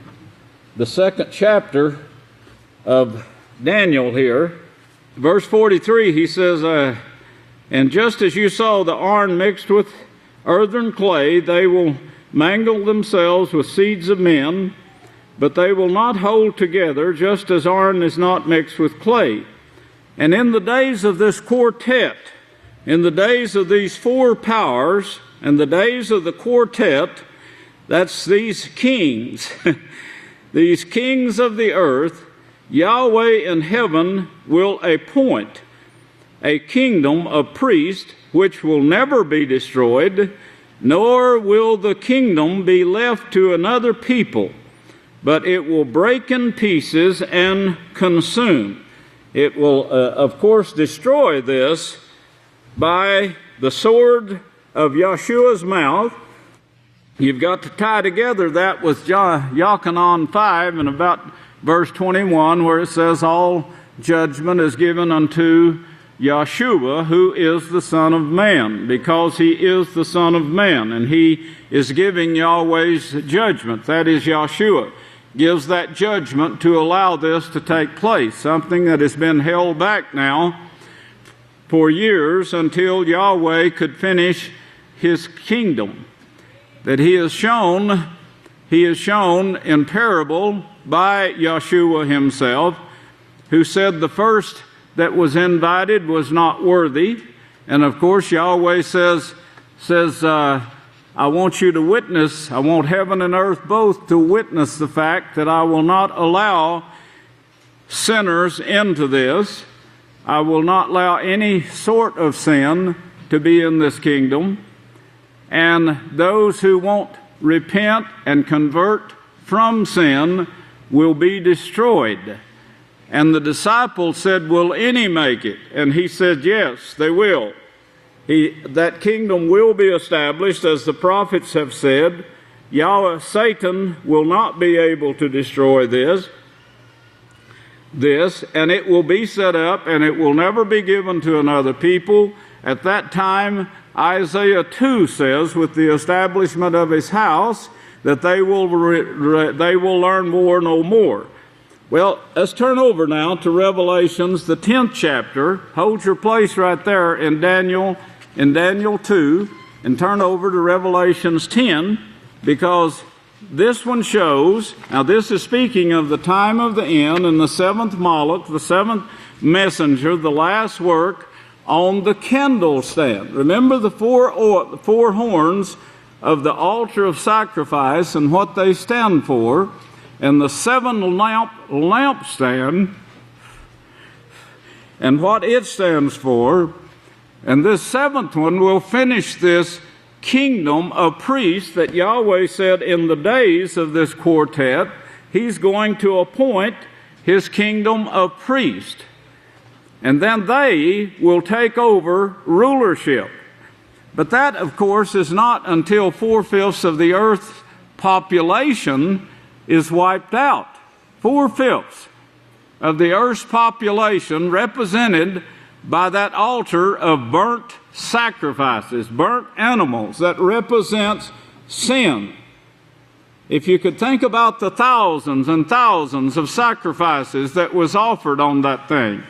the 2nd chapter of Daniel here, verse 43, he says, and just as you saw the iron mixed with earthen clay, they will mangle themselves with seeds of men, but they will not hold together, just as iron is not mixed with clay. And in the days of this quartet, in the days of these four powers, and the days of the quartet, that's these kings, these kings of the earth, Yahweh in heaven will appoint a kingdom of priests which will never be destroyed, nor will the kingdom be left to another people, but it will break in pieces and consume. It will, of course, destroy this by the sword of Yeshua's mouth. You've got to tie together that with Yochanan 5 and about verse 21, where it says, all judgment is given unto Yeshua, who is the Son of Man, because he is the Son of Man, and he is giving Yahweh's judgment. That is, Yeshua gives that judgment to allow this to take place, something that has been held back now for years until Yahweh could finish his kingdom, that he is shown in parable by Yeshua himself, who said the first that was invited was not worthy. And of course Yahweh says, I want you to witness, I want heaven and earth both to witness the fact that I will not allow sinners into this. I will not allow any sort of sin to be in this kingdom. And those who won't repent and convert from sin will be destroyed. And the disciples said, will any make it? And he said, yes, they will. That kingdom will be established, as the prophets have said. Yahweh, Satan, will not be able to destroy this, and it will be set up, and it will never be given to another people. At that time, Isaiah 2 says, with the establishment of his house, that they will learn war no more. Well, let's turn over now to Revelations, the 10th chapter. Hold your place right there in Daniel 2, and turn over to Revelations 10, because this one shows, now this is speaking of the time of the end and the seventh Moloch, the seventh messenger, the last work on the candlestand. Remember the four horns of the altar of sacrifice and what they stand for, and the seven lampstand and what it stands for. And this seventh one will finish this kingdom of priests that Yahweh said in the days of this quartet, he's going to appoint his kingdom of priests. And then they will take over rulership. But that, of course, is not until 4/5 of the earth's population is wiped out. 4/5 of the earth's population represented by that altar of burnt sacrifices, burnt animals that represents sin. If you could think about the thousands and thousands of sacrifices that was offered on that thing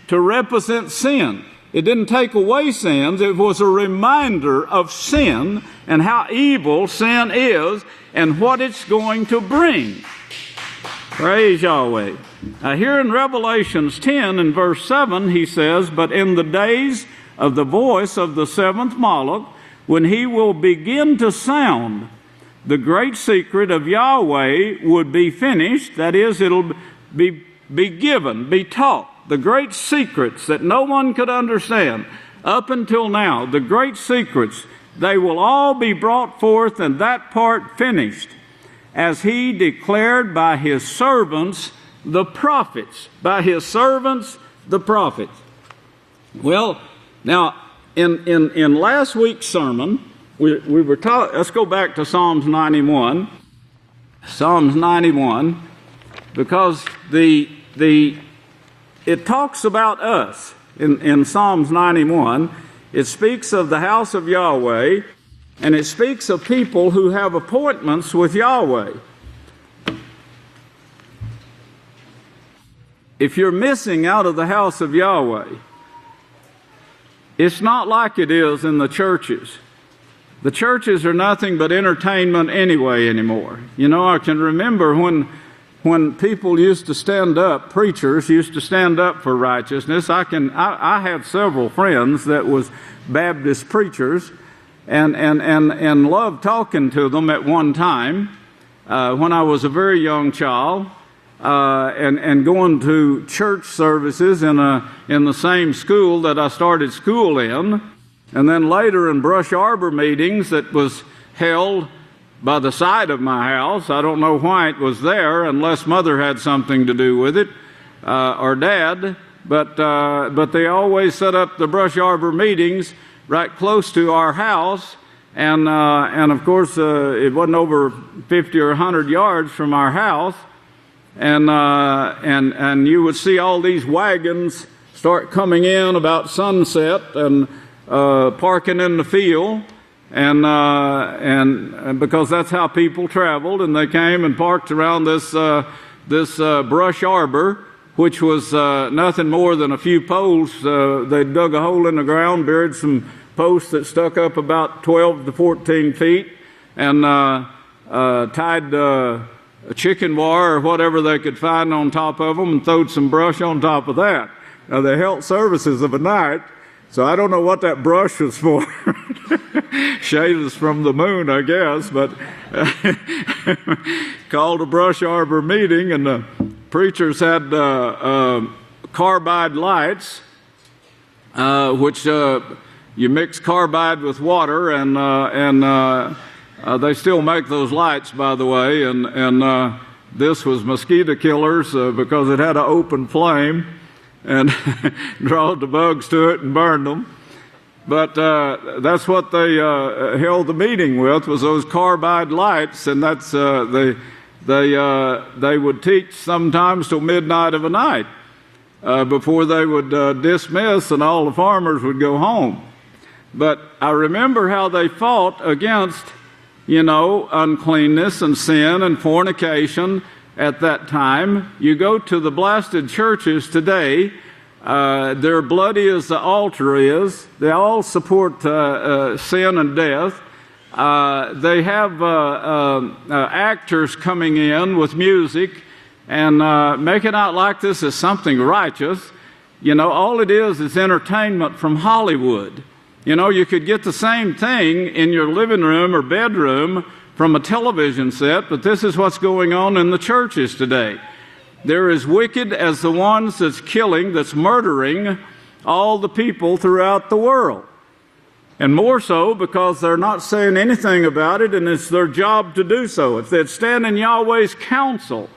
to represent sin. It didn't take away sins. It was a reminder of sin and how evil sin is and what it's going to bring. Praise Yahweh. Here in Revelations 10 and verse 7, he says, but in the days of the voice of the seventh Moloch, when he will begin to sound, the great secret of Yahweh would be finished. That is, it'll be given, be taught. The great secrets that no one could understand up until now, the great secrets, they will all be brought forth, and that part finished, as he declared by his servants, the prophets. By his servants, the prophets. Well, now, in last week's sermon, we were taught, let's go back to Psalms 91. Psalms 91, because it talks about us in Psalms 91. It speaks of the house of Yahweh, and it speaks of people who have appointments with Yahweh. If you're missing out of the house of Yahweh, it's not like it is in the churches. The churches are nothing but entertainment anyway anymore. You know, I can remember when people used to stand up, preachers used to stand up for righteousness. I have several friends that was Baptist preachers, and loved talking to them at one time when I was a very young child, and going to church services in the same school that I started school in, and then later in Brush Arbor meetings that was held by the side of my house. I don't know why it was there, unless Mother had something to do with it, or Dad. But they always set up the Brush Arbor meetings right close to our house, and of course it wasn't over 50 or 100 yards from our house, and you would see all these wagons start coming in about sunset and parking in the field. And because that's how people traveled, and they came and parked around this brush arbor, which was nothing more than a few poles. They dug a hole in the ground, buried some posts that stuck up about 12 to 14 feet, and tied a chicken wire or whatever they could find on top of them, and throwed some brush on top of that. Now, they held services of a night, so I don't know what that brush was for. Shade us from the moon, I guess, but called a brush arbor meeting, and the preachers had carbide lights, which you mix carbide with water, and they still make those lights, by the way, and this was mosquito killers because it had an open flame and drawed the bugs to it and burned them. But that's what they held the meeting with, was those carbide lights, and that's they would teach sometimes till midnight of a night before they would dismiss, and all the farmers would go home. But I remember how they fought against, uncleanness and sin and fornication at that time. You go to the blasted churches today, they're bloody as the altar is. They all support sin and death. They have actors coming in with music and making out like this is something righteous. All it is entertainment from Hollywood. You could get the same thing in your living room or bedroom from a television set, but this is what's going on in the churches today. They're as wicked as the ones that's killing, that's murdering all the people throughout the world. And more so because they're not saying anything about it, and it's their job to do so. If they'd stand in Yahweh's counsel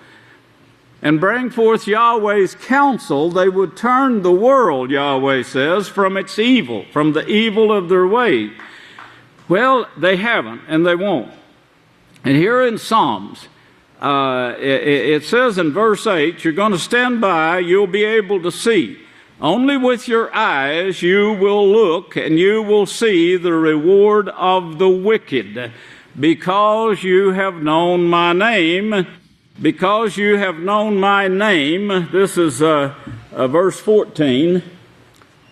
and bring forth Yahweh's counsel, they would turn the world, Yahweh says, from its evil, from the evil of their ways. Well, they haven't, and they won't. And here in Psalms, it says in verse 8, you're going to stand by, you'll be able to see. Only with your eyes you will look, and you will see the reward of the wicked, because you have known my name. Because you have known my name. This is verse 14.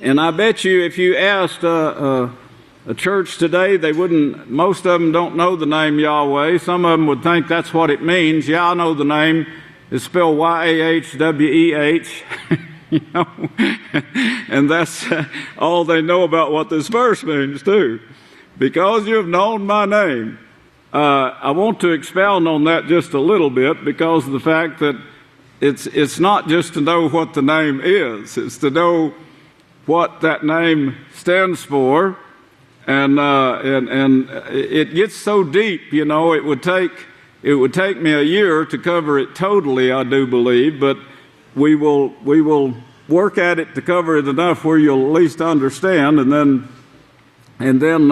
And I bet you if you asked a church today, they wouldn't, most of them don't know the name Yahweh. Some of them would think that's what it means. Yeah, I know the name. It's spelled Y-A-H-W-E-H. And that's all they know about what this verse means too. Because you have known my name. I want to expound on that just a little bit, because of the fact that it's not just to know what the name is. It's to know what that name stands for. And it gets so deep, it would take me a year to cover it totally, I do believe, but we will work at it to cover it enough where you'll at least understand, and then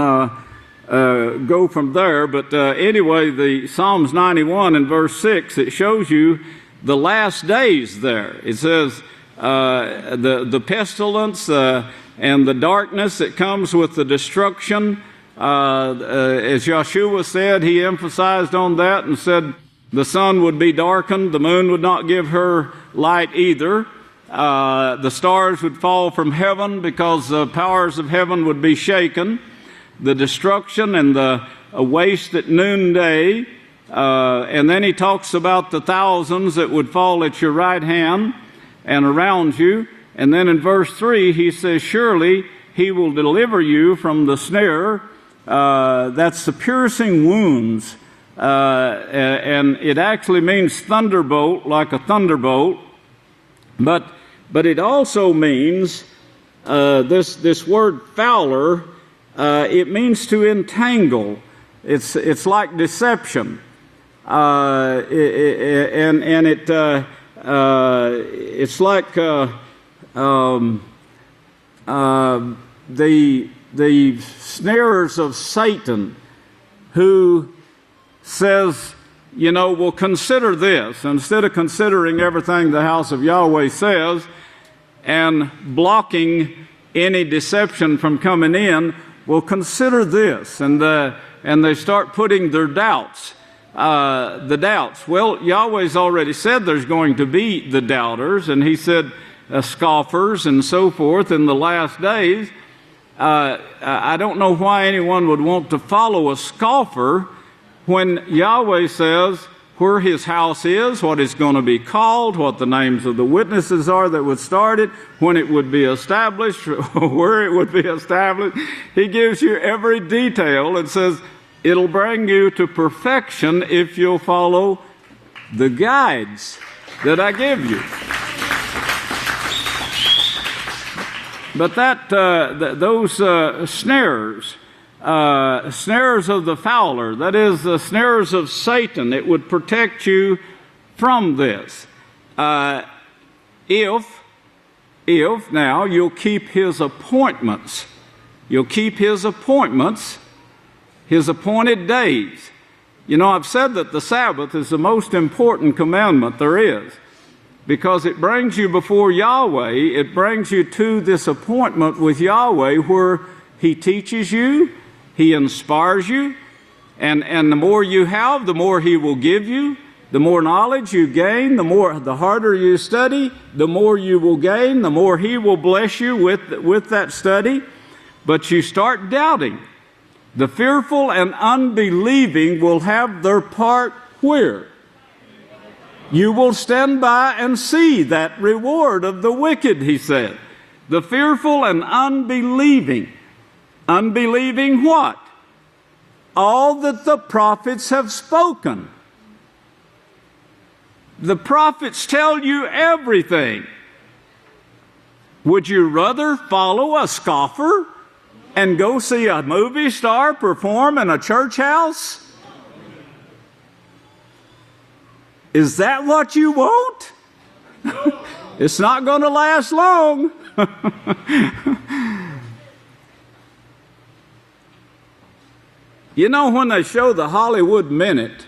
go from there. But anyway, the Psalms 91 and verse 6, it shows you the last days there. It says the pestilence and the darkness that comes with the destruction. As Yeshua said, he emphasized on that and said the sun would be darkened, the moon would not give her light either. The stars would fall from heaven because the powers of heaven would be shaken. The destruction and the waste at noonday. And then he talks about the thousands that would fall at your right hand and around you. And then in verse 3, he says, surely he will deliver you from the snare. That's the piercing wounds. And it actually means thunderbolt, like a thunderbolt. But it also means, this word fowler, it means to entangle. It's like deception, it's like the snares of Satan, who says, well, consider this. Instead of considering everything the House of Yahweh says and blocking any deception from coming in, well, consider this. And they start putting their doubts. The doubts. Well, Yahweh's already said there's going to be the doubters, and he said scoffers and so forth in the last days. I don't know why anyone would want to follow a scoffer when Yahweh says where his house is, what it's going to be called, what the names of the witnesses are that would start it, when it would be established, where it would be established. He gives you every detail and says it'll bring you to perfection if you'll follow the guides that I give you. But those snares, snares of the fowler, that is the snares of Satan, it would protect you from this. If now you'll keep his appointments, you'll keep his appointments, his appointed days. You know, I've said that the Sabbath is the most important commandment there is, because it brings you before Yahweh. It brings you to this appointment with Yahweh where he teaches you, he inspires you, and the more you have, the more he will give you. The more knowledge you gain, the harder you study, the more you will gain, the more he will bless you with that study. But you start doubting. The fearful and unbelieving will have their part where? You will stand by and see that reward of the wicked, he said. The fearful and unbelieving. Unbelieving what? All that the prophets have spoken. The prophets tell you everything. Would you rather follow a scoffer and go see a movie star perform in a church house? Is that what you want? It's not going to last long. You know, when they show the Hollywood Minute,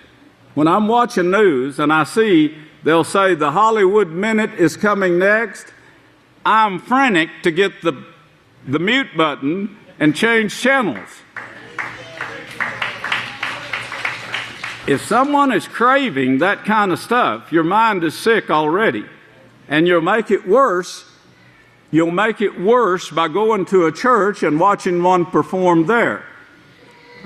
when I'm watching news and I see they'll say the Hollywood Minute is coming next, I'm frantic to get the mute button and change channels. If someone is craving that kind of stuff, your mind is sick already. And you'll make it worse. You'll make it worse by going to a church and watching one perform there.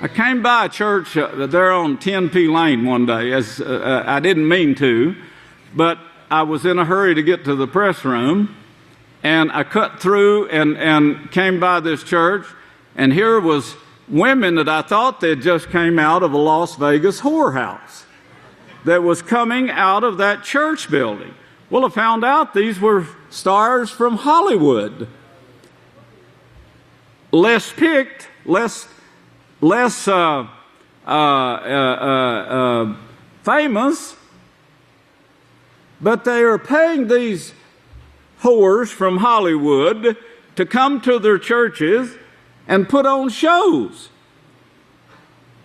I came by a church there on 10P Lane one day. I didn't mean to, but I was in a hurry to get to the press room, and I cut through and came by this church, and here was women that I thought they just came out of a Las Vegas whorehouse that was coming out of that church building. Well, I found out these were stars from Hollywood. Less picked, less famous, but they are paying these whores from Hollywood to come to their churches and put on shows.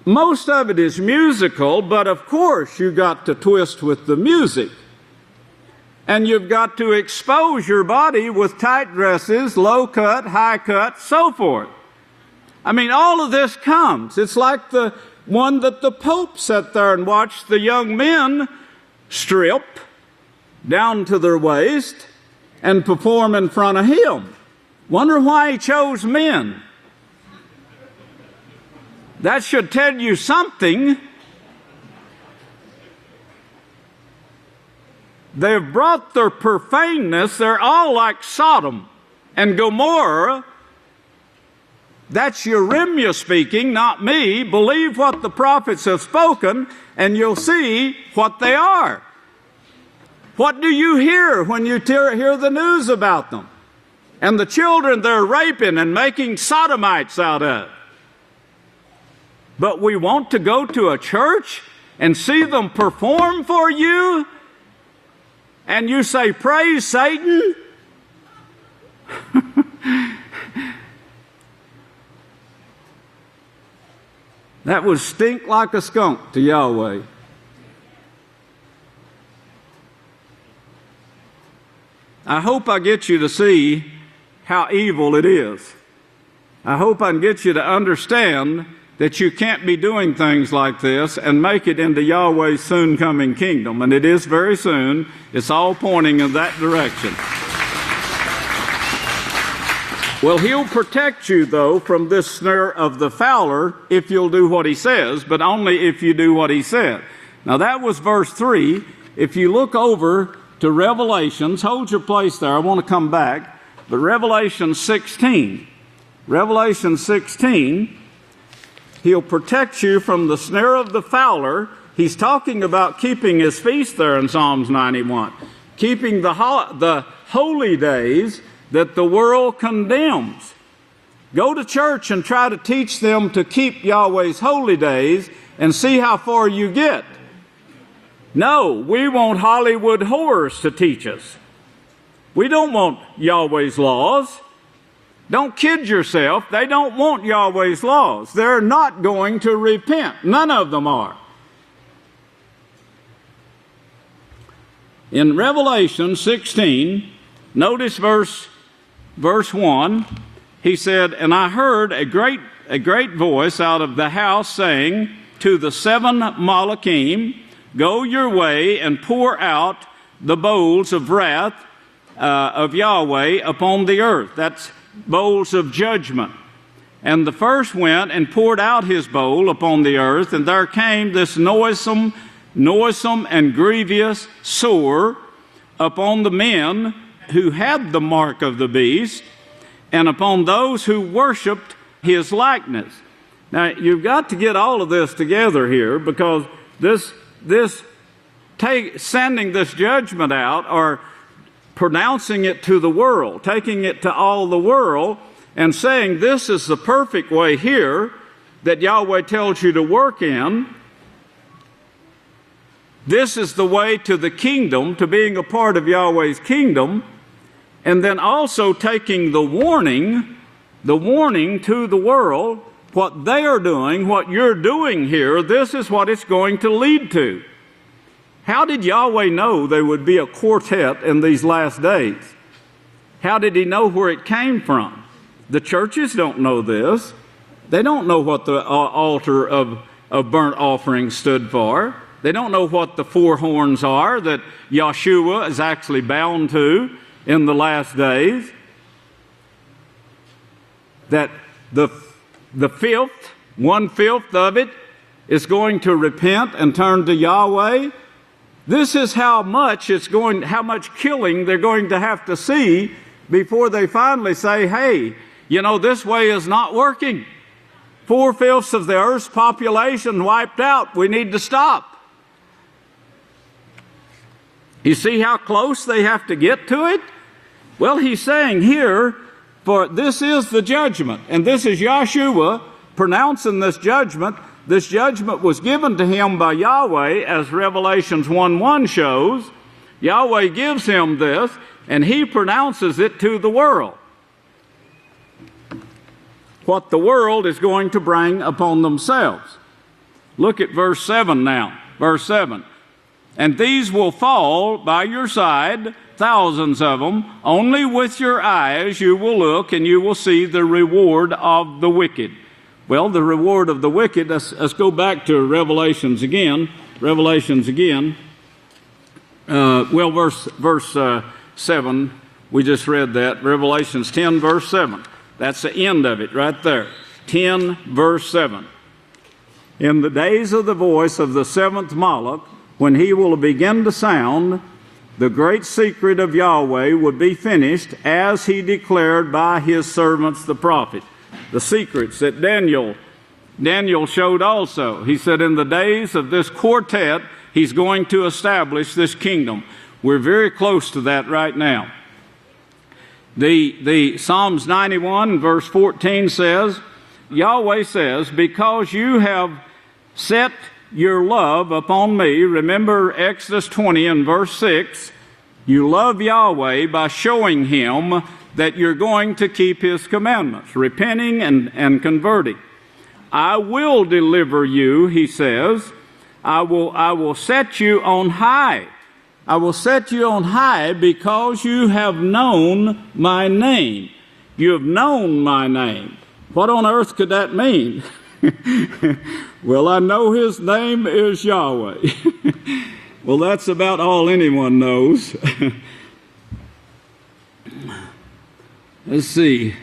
Most of it is musical, but of course you got to twist with the music. And you've got to expose your body with tight dresses, low cut, high cut, so forth. I mean, all of this comes. It's like the one that the Pope sat there and watched the young men strip down to their waist and perform in front of him. Wonder why he chose men. That should tell you something. They've brought their profaneness. They're all like Sodom and Gomorrah. That's Jeremiah speaking, not me. Believe what the prophets have spoken, and you'll see what they are. What do you hear when you hear the news about them? And the children they're raping and making sodomites out of. But we want to go to a church and see them perform for you? And you say, praise Satan? That would stink like a skunk to Yahweh. I hope I get you to see how evil it is. I hope I can get you to understand that you can't be doing things like this and make it into Yahweh's soon coming kingdom. And it is very soon. It's all pointing in that direction. Well, he'll protect you, though, from this snare of the fowler if you'll do what he says, but only if you do what he said. Now, that was verse 3. If you look over to Revelations, hold your place there. I want to come back. But Revelation 16. Revelation 16, he'll protect you from the snare of the fowler. He's talking about keeping his feast there in Psalms 91. Keeping the holy days that the world condemns. Go to church and try to teach them to keep Yahweh's holy days and see how far you get. No, we want Hollywood whores to teach us. We don't want Yahweh's laws. Don't kid yourself. They don't want Yahweh's laws. They're not going to repent. None of them are. In Revelation 16, notice verse 1, he said, "And I heard a great voice out of the house saying to the 7 Malachim, Go your way and pour out the bowls of wrath of Yahweh upon the earth." That's bowls of judgment. "And the first went and poured out his bowl upon the earth, and there came this noisome and grievous sore upon the men who had the mark of the beast, and upon those who worshipped his likeness." Now, you've got to get all of this together here, because sending this judgment out, or pronouncing it to the world, taking it to all the world, and saying this is the perfect way here that Yahweh tells you to work in. This is the way to the kingdom, to being a part of Yahweh's kingdom. And then also taking the warning to the world, what they are doing, what you're doing here, this is what it's going to lead to. How did Yahweh know there would be a quartet in these last days? How did he know where it came from? The churches don't know this. They don't know what the altar of burnt offering stood for. They don't know what the 4 horns are that Yahshua is actually bound to in the last days. That the 1/5 of it is going to repent and turn to Yahweh. This is how much killing they're going to have to see before they finally say, hey, this way is not working. 4/5 of the earth's population wiped out. We need to stop. You see how close they have to get to it? Well, he's saying here, for this is the judgment, and this is Yahshua pronouncing this judgment. This judgment was given to him by Yahweh, as Revelations 1:1 shows. Yahweh gives him this, and he pronounces it to the world. What the world is going to bring upon themselves. Look at verse 7 now. Verse 7. "And these will fall by your side, thousands of them. Only with your eyes you will look, and you will see the reward of the wicked." Well, the reward of the wicked, let's go back to Revelations again. Verse 7, we just read that. Revelations 10, verse 7. That's the end of it right there. 10, verse 7. "In the days of the voice of the 7th Malach, when he will begin to sound, the great secret of Yahweh would be finished, as he declared by his servants the prophet." The secrets that Daniel showed also. He said in the days of this quartet, he's going to establish this kingdom. We're very close to that right now. The Psalms 91 verse 14 says, Yahweh says, "Because you have set your love upon me," remember Exodus 20 and verse 6, you love Yahweh by showing him that you're going to keep his commandments, repenting and converting. "I will deliver you," he says. I will set you on high. I will set you on high because you have known my name. You have known my name. What on earth could that mean? Well, I know his name is Yahweh. Well, that's about all anyone knows. Let's see.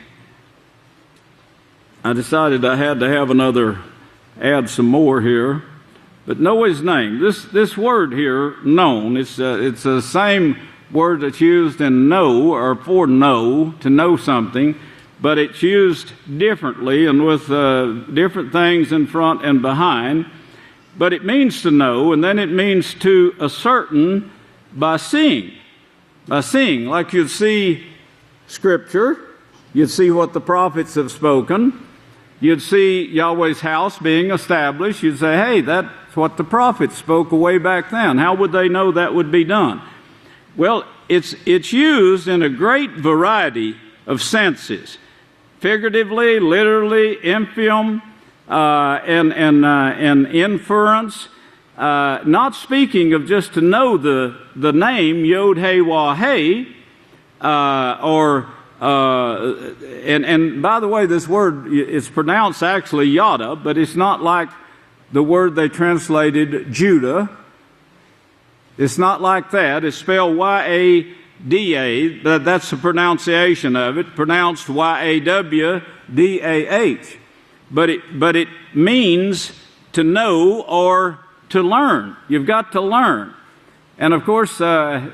I decided I had to add some more here. But know his name. This word here, known, it's the same word that's used in know, or for know, to know something, but it's used differently and with different things in front and behind. But it means to know, and then it means to ascertain by seeing. By seeing, like you'd see Scripture, you'd see what the prophets have spoken, you'd see Yahweh's house being established, you'd say, hey, that It's what the prophets spoke way back then. How would they know that would be done? Well, it's used in a great variety of senses. Figuratively, literally, emphaum, and inference. Not speaking of just to know the name Yod He Wah He, and by the way, this word is pronounced actually Yada, but it's not like the word they translated Judah. It's not like that. It's spelled Y-A-D-A. That's the pronunciation of it, pronounced Y-A-W-D-A-H. But it means to know or to learn. You've got to learn. And of course, to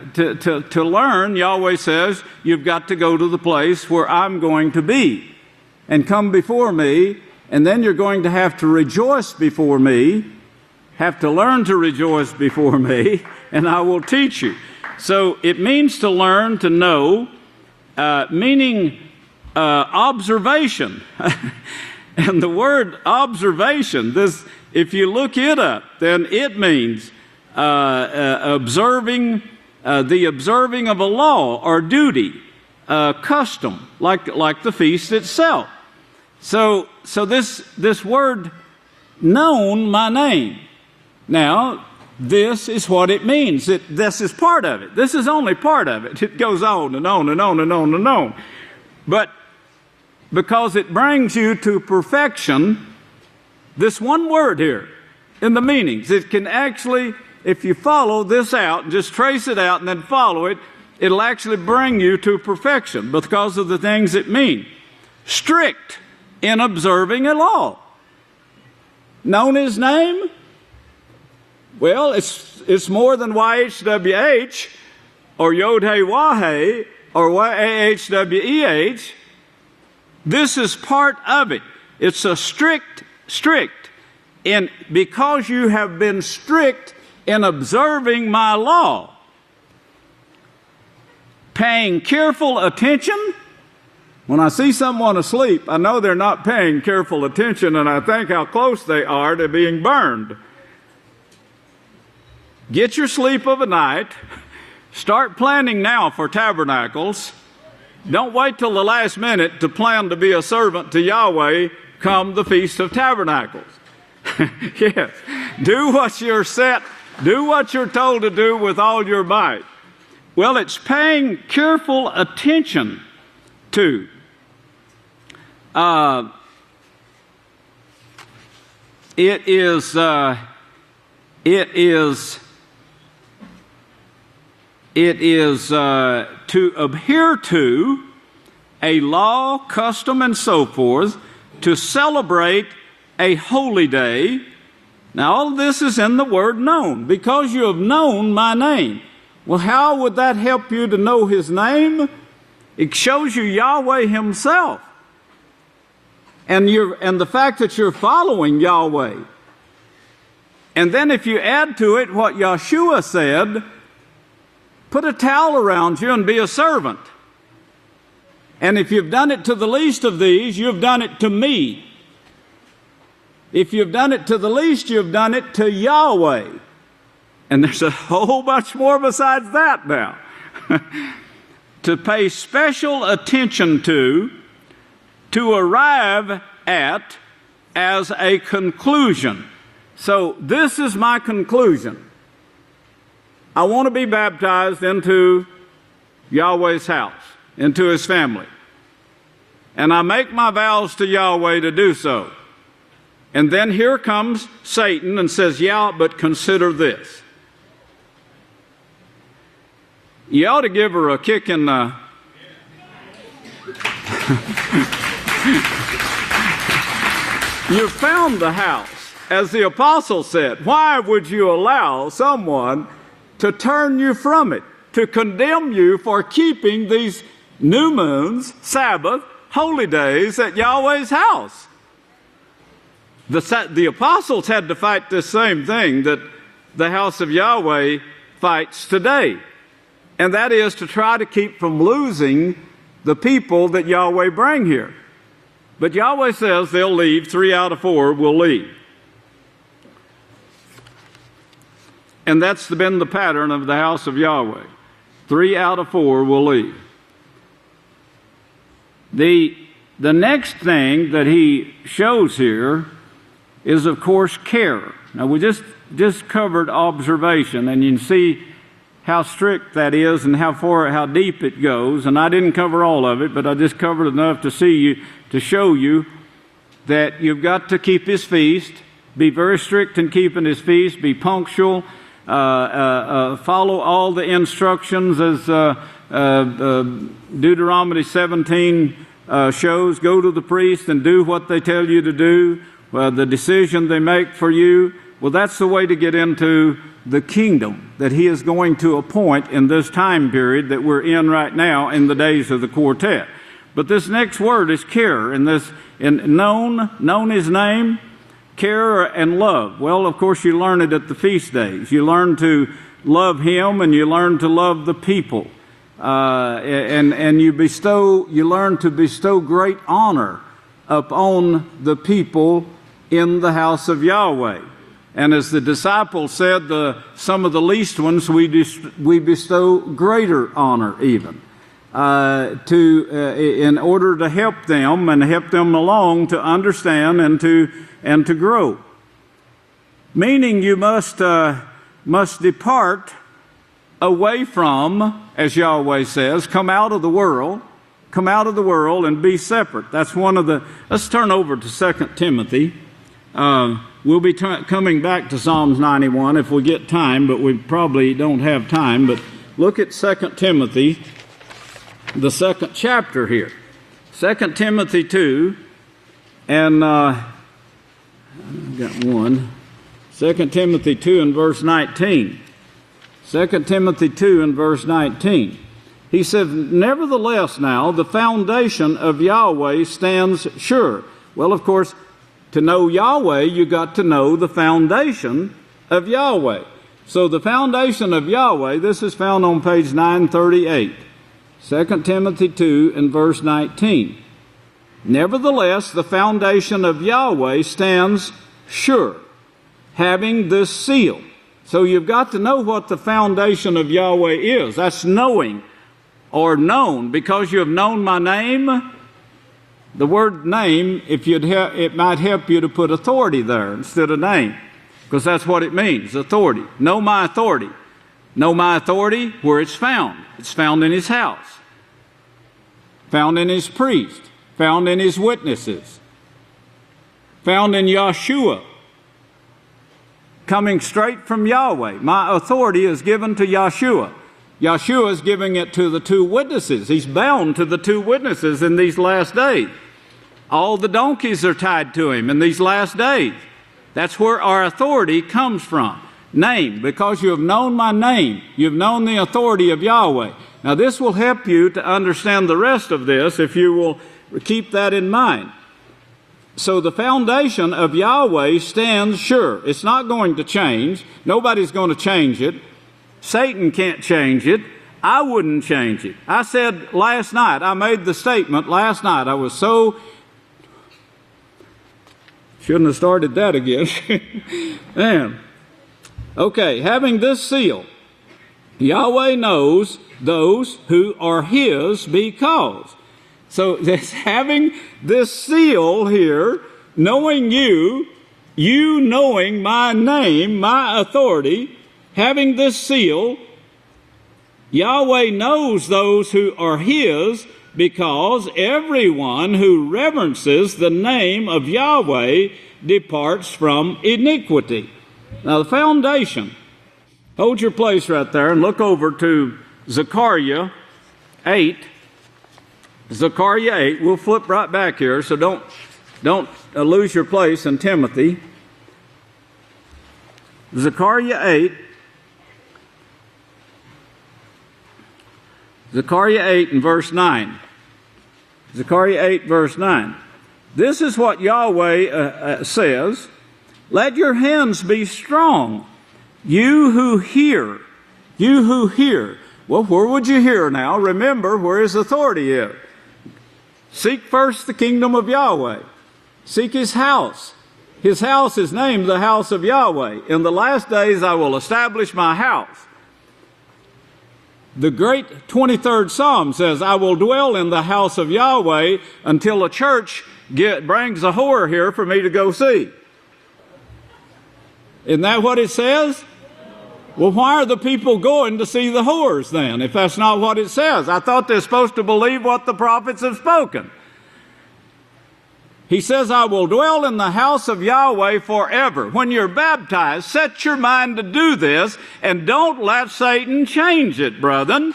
learn, Yahweh says, you've got to go to the place where I'm going to be and come before me, and then you're going to have to rejoice before me, have to learn to rejoice before me, and I will teach you. So it means to learn, to know, meaning observation. And the word observation, this, if you look it up, then it means observing, the observing of a law or duty, custom, like the feast itself. So this word, known my name. Now, this is what it means. This is part of it. This is only part of it. It goes on and on and on and on and on. But because it brings you to perfection, this one word here in the meanings, it can actually, if you follow this out and just trace it out and then follow it, it'll actually bring you to perfection because of the things it means. Strict in observing a law. Known his name? Well, it's more than YHWH or Yod He Wah He or YAHWEH. This is part of it. It's a strict, and because you have been strict in observing my law, paying careful attention. When I see someone asleep, I know they're not paying careful attention, and I think how close they are to being burned. Get your sleep of a night. Start planning now for tabernacles. Don't wait till the last minute to plan to be a servant to Yahweh come the Feast of Tabernacles. Yes. Do what you're told to do with all your might. Well, it's paying careful attention to. It is to adhere to a law, custom, and so forth, to celebrate a holy day. Now, all of this is in the word known, because you have known my name. Well, how would that help you to know his name? It shows you Yahweh himself. And the fact that you're following Yahweh. And then if you add to it what Yeshua said, put a towel around you and be a servant. And if you've done it to the least of these, you've done it to me. If you've done it to the least, you've done it to Yahweh. And there's a whole bunch more besides that now. To pay special attention to arrive at, as a conclusion. So this is my conclusion. I want to be baptized into Yahweh's house, into his family. And I make my vows to Yahweh to do so. And then here comes Satan and says, yeah, but consider this. You ought to give her a kick in the... You found the house. As the apostle said, why would you allow someone to turn you from it, to condemn you for keeping these new moons, Sabbath, holy days at Yahweh's house? The apostles had to fight this same thing that the house of Yahweh fights today. And that is to try to keep from losing the people that Yahweh bring here. But Yahweh says they'll leave. 3 out of 4 will leave. And that's been the pattern of the house of Yahweh. 3 out of 4 will leave. The next thing that he shows here is, of course, care. Now, we just covered observation, and you can see how strict that is and how deep it goes. And I didn't cover all of it, but I just covered enough to show you that you've got to keep his feast, be very strict in keeping his feast, be punctual, follow all the instructions as Deuteronomy 17 shows. Go to the priest and do what they tell you to do, the decision they make for you. Well, that's the way to get into the kingdom that he is going to appoint in this time period that we're in right now in the days of the quartet. But this next word is care, and known his name, care and love. Well, of course, you learn it at the feast days. You learn to love him, and you learn to love the people, and you learn to bestow great honor upon the people in the house of Yahweh. And as the disciples said, some of the least ones we bestow greater honor even, in order to help them and help them along to understand and to grow. Meaning you must depart away from, as Yahweh says, come out of the world and be separate. That's one of the. Let's turn over to 2 Timothy. We'll be coming back to Psalms 91 if we get time, but we probably don't have time. But look at 2 Timothy, the 2nd chapter here. 2 Timothy 2, and I've got one. 2 Timothy 2 and verse 19. 2 Timothy 2 and verse 19. He said, nevertheless now, the foundation of Yahweh stands sure. Well, of course, to know Yahweh, you got to know the foundation of Yahweh. So the foundation of Yahweh, this is found on page 938. 2 Timothy 2 and verse 19. Nevertheless, the foundation of Yahweh stands sure, having this seal. So you've got to know what the foundation of Yahweh is. That's knowing or known. Because you have known my name. The word name, it might help you to put authority there instead of name, because that's what it means, authority. Know my authority. Know my authority where it's found. It's found in his house, found in his priest, found in his witnesses, found in Yahshua, coming straight from Yahweh. My authority is given to Yahshua. Yahshua is giving it to the 2 witnesses. He's bound to the 2 witnesses in these last days. All the donkeys are tied to him in these last days. That's where our authority comes from. Name, because you have known my name. You've known the authority of Yahweh. Now this will help you to understand the rest of this if you will keep that in mind. So the foundation of Yahweh stands sure. It's not going to change. Nobody's going to change it. Satan can't change it. I wouldn't change it. I said last night, I made the statement last night. I was so... Shouldn't have started that again. Man. Okay, having this seal, Yahweh knows those who are his because. So this, having this seal here, knowing you knowing my name, my authority, having this seal, Yahweh knows those who are his, because everyone who reverences the name of Yahweh departs from iniquity. Now the foundation, hold your place right there and look over to Zechariah 8. Zechariah 8, we'll flip right back here, so don't lose your place in Timothy. Zechariah 8. Zechariah 8 and verse 9. Zechariah 8 verse 9. This is what Yahweh says. Let your hands be strong, you who hear. You who hear. Well, where would you hear now? Remember where his authority is. Seek first the kingdom of Yahweh. Seek his house, His house is named the House of Yahweh. In the last days I will establish my house. The great 23rd Psalm says, I will dwell in the house of Yahweh until a church brings a whore here for me to go see. Isn't that what it says? Well, why are the people going to see the whores then, if that's not what it says? I thought they're supposed to believe what the prophets have spoken. He says, I will dwell in the house of Yahweh forever. When you're baptized, set your mind to do this, and don't let Satan change it, brethren.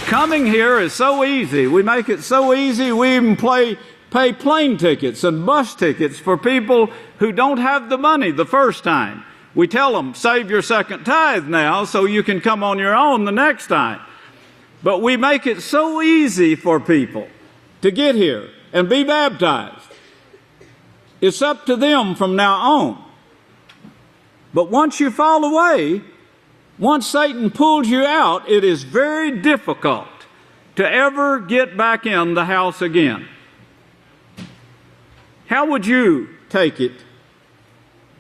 Coming here is so easy. We make it so easy, we even pay plane tickets and bus tickets for people who don't have the money the first time. We tell them, save your second tithe now so you can come on your own the next time. But we make it so easy for people to get here and be baptized. It's up to them from now on. But once you fall away, once Satan pulls you out, it is very difficult to ever get back in the house again. How would you take it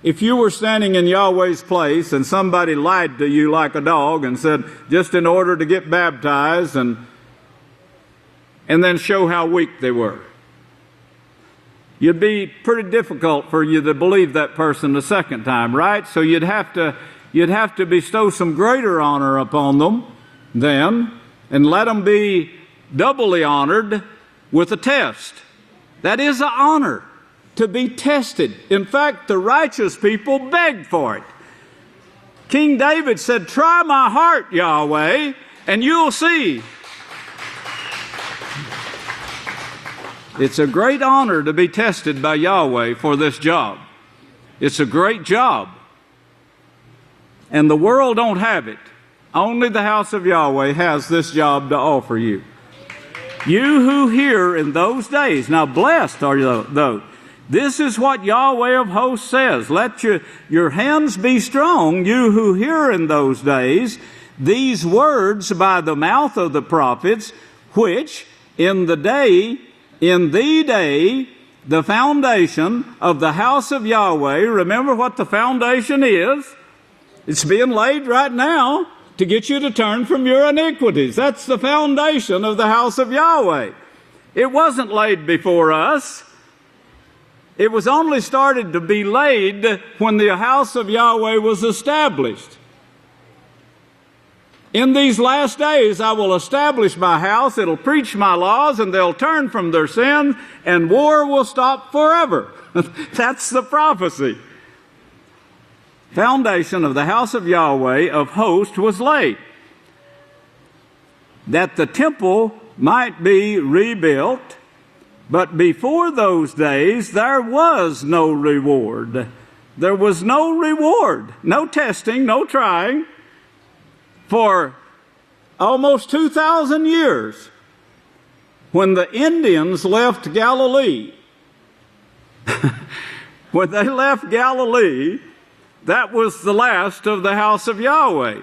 if you were standing in Yahweh's place and somebody lied to you like a dog and said, just in order to get baptized, and then show how weak they were? It'd be pretty difficult for you to believe that person the second time, right? So you'd have to bestow some greater honor upon them then, and let them be doubly honored with a test. That is an honor, to be tested. In fact, the righteous people begged for it. King David said, try my heart, Yahweh, and you'll see. It's a great honor to be tested by Yahweh for this job. It's a great job. And the world don't have it. Only the house of Yahweh has this job to offer you. You who hear in those days, now blessed are you those. This is what Yahweh of hosts says. Let your hands be strong, you who hear in those days these words by the mouth of the prophets, which in the day, the foundation of the house of Yahweh. Remember what the foundation is? It's being laid right now to get you to turn from your iniquities. That's the foundation of the house of Yahweh. It wasn't laid before us. It was only started to be laid when the house of Yahweh was established. In these last days I will establish my house, it'll preach my laws, and they'll turn from their sins, and war will stop forever. That's the prophecy. Foundation of the house of Yahweh of hosts was laid, that the temple might be rebuilt. But before those days, there was no reward. There was no reward, no testing, no trying. For almost 2,000 years, when the Indians left Galilee, when they left Galilee, that was the last of the house of Yahweh.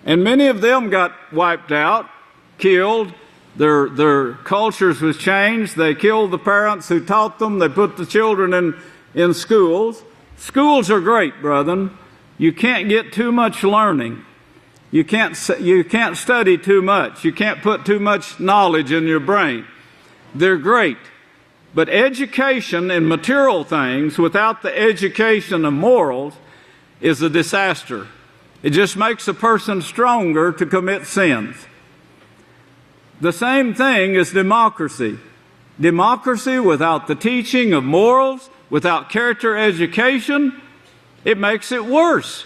And many of them got wiped out, killed. Their cultures was changed. They killed the parents who taught them. They put the children in schools. Schools are great, brethren. You can't get too much learning. You can't study too much. You can't put too much knowledge in your brain. They're great. But education in material things without the education of morals is a disaster. It just makes a person stronger to commit sins. The same thing is democracy. Democracy without the teaching of morals, without character education, it makes it worse.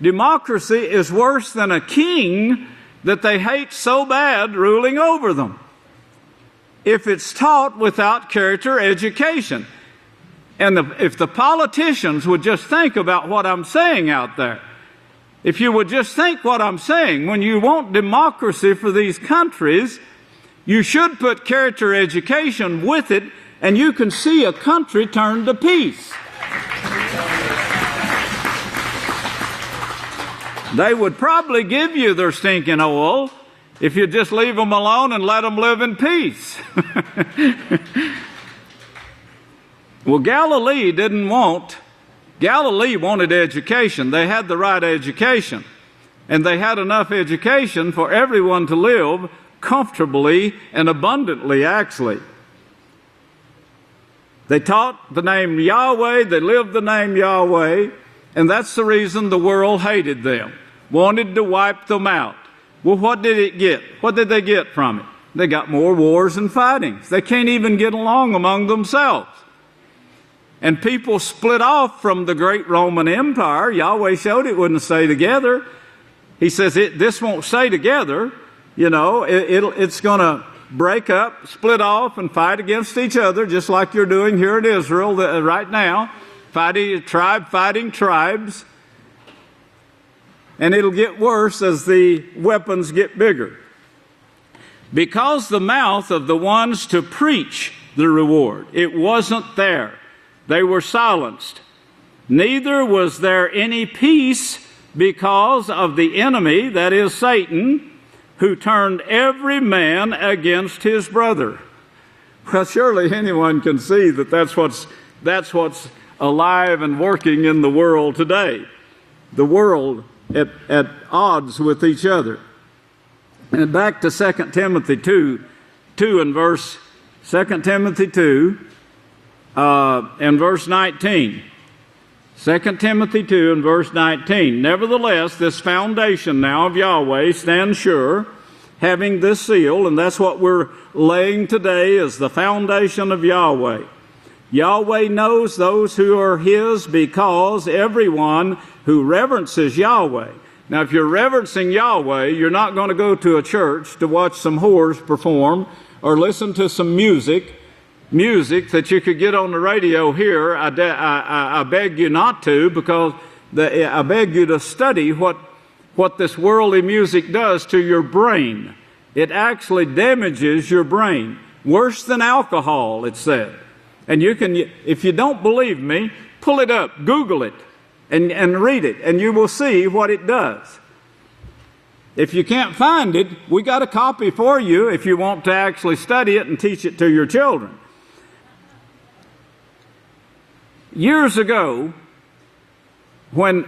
Democracy is worse than a king that they hate so bad ruling over them, if it's taught without character education. And if the politicians would just think about what I'm saying out there, if you would just think what I'm saying, when you want democracy for these countries, you should put character education with it, and you can see a country turn to peace. They would probably give you their stinking oil if you just leave them alone and let them live in peace. Well, Galilee wanted education. They had the right education. And they had enough education for everyone to live comfortably and abundantly, actually. They taught the name Yahweh, they lived the name Yahweh, and that's the reason the world hated them, wanted to wipe them out. Well, what did it get? What did they get from it? They got more wars and fightings. They can't even get along among themselves. And people split off from the great Roman Empire. Yahweh showed it wouldn't stay together. He says this won't stay together. You know, it's going to break up, split off, and fight against each other, just like you're doing here in Israel right now, fighting tribes. And it'll get worse as the weapons get bigger. Because the mouth of the ones to preach the reward, it wasn't there. They were silenced. Neither was there any peace because of the enemy, that is Satan, who turned every man against his brother. Well, surely anyone can see that that's what's alive and working in the world today. The world at odds with each other. And back to 2 Timothy 2 and verse 2 Timothy 2 and verse 19. 2 Timothy 2 and verse 19. Nevertheless, this foundation now of Yahweh stands sure, having this seal, and that's what we're laying today, is the foundation of Yahweh. Yahweh knows those who are His, because everyone who reverences Yahweh. Now, if you're reverencing Yahweh, you're not going to go to a church to watch some whores perform or listen to some music that you could get on the radio here. I beg you not to, because I beg you to study what this worldly music does to your brain. It actually damages your brain. Worse than alcohol, it said. And you can, if you don't believe me, pull it up, Google it, and read it, and you will see what it does. If you can't find it, we got a copy for you if you want to actually study it and teach it to your children. Years ago, when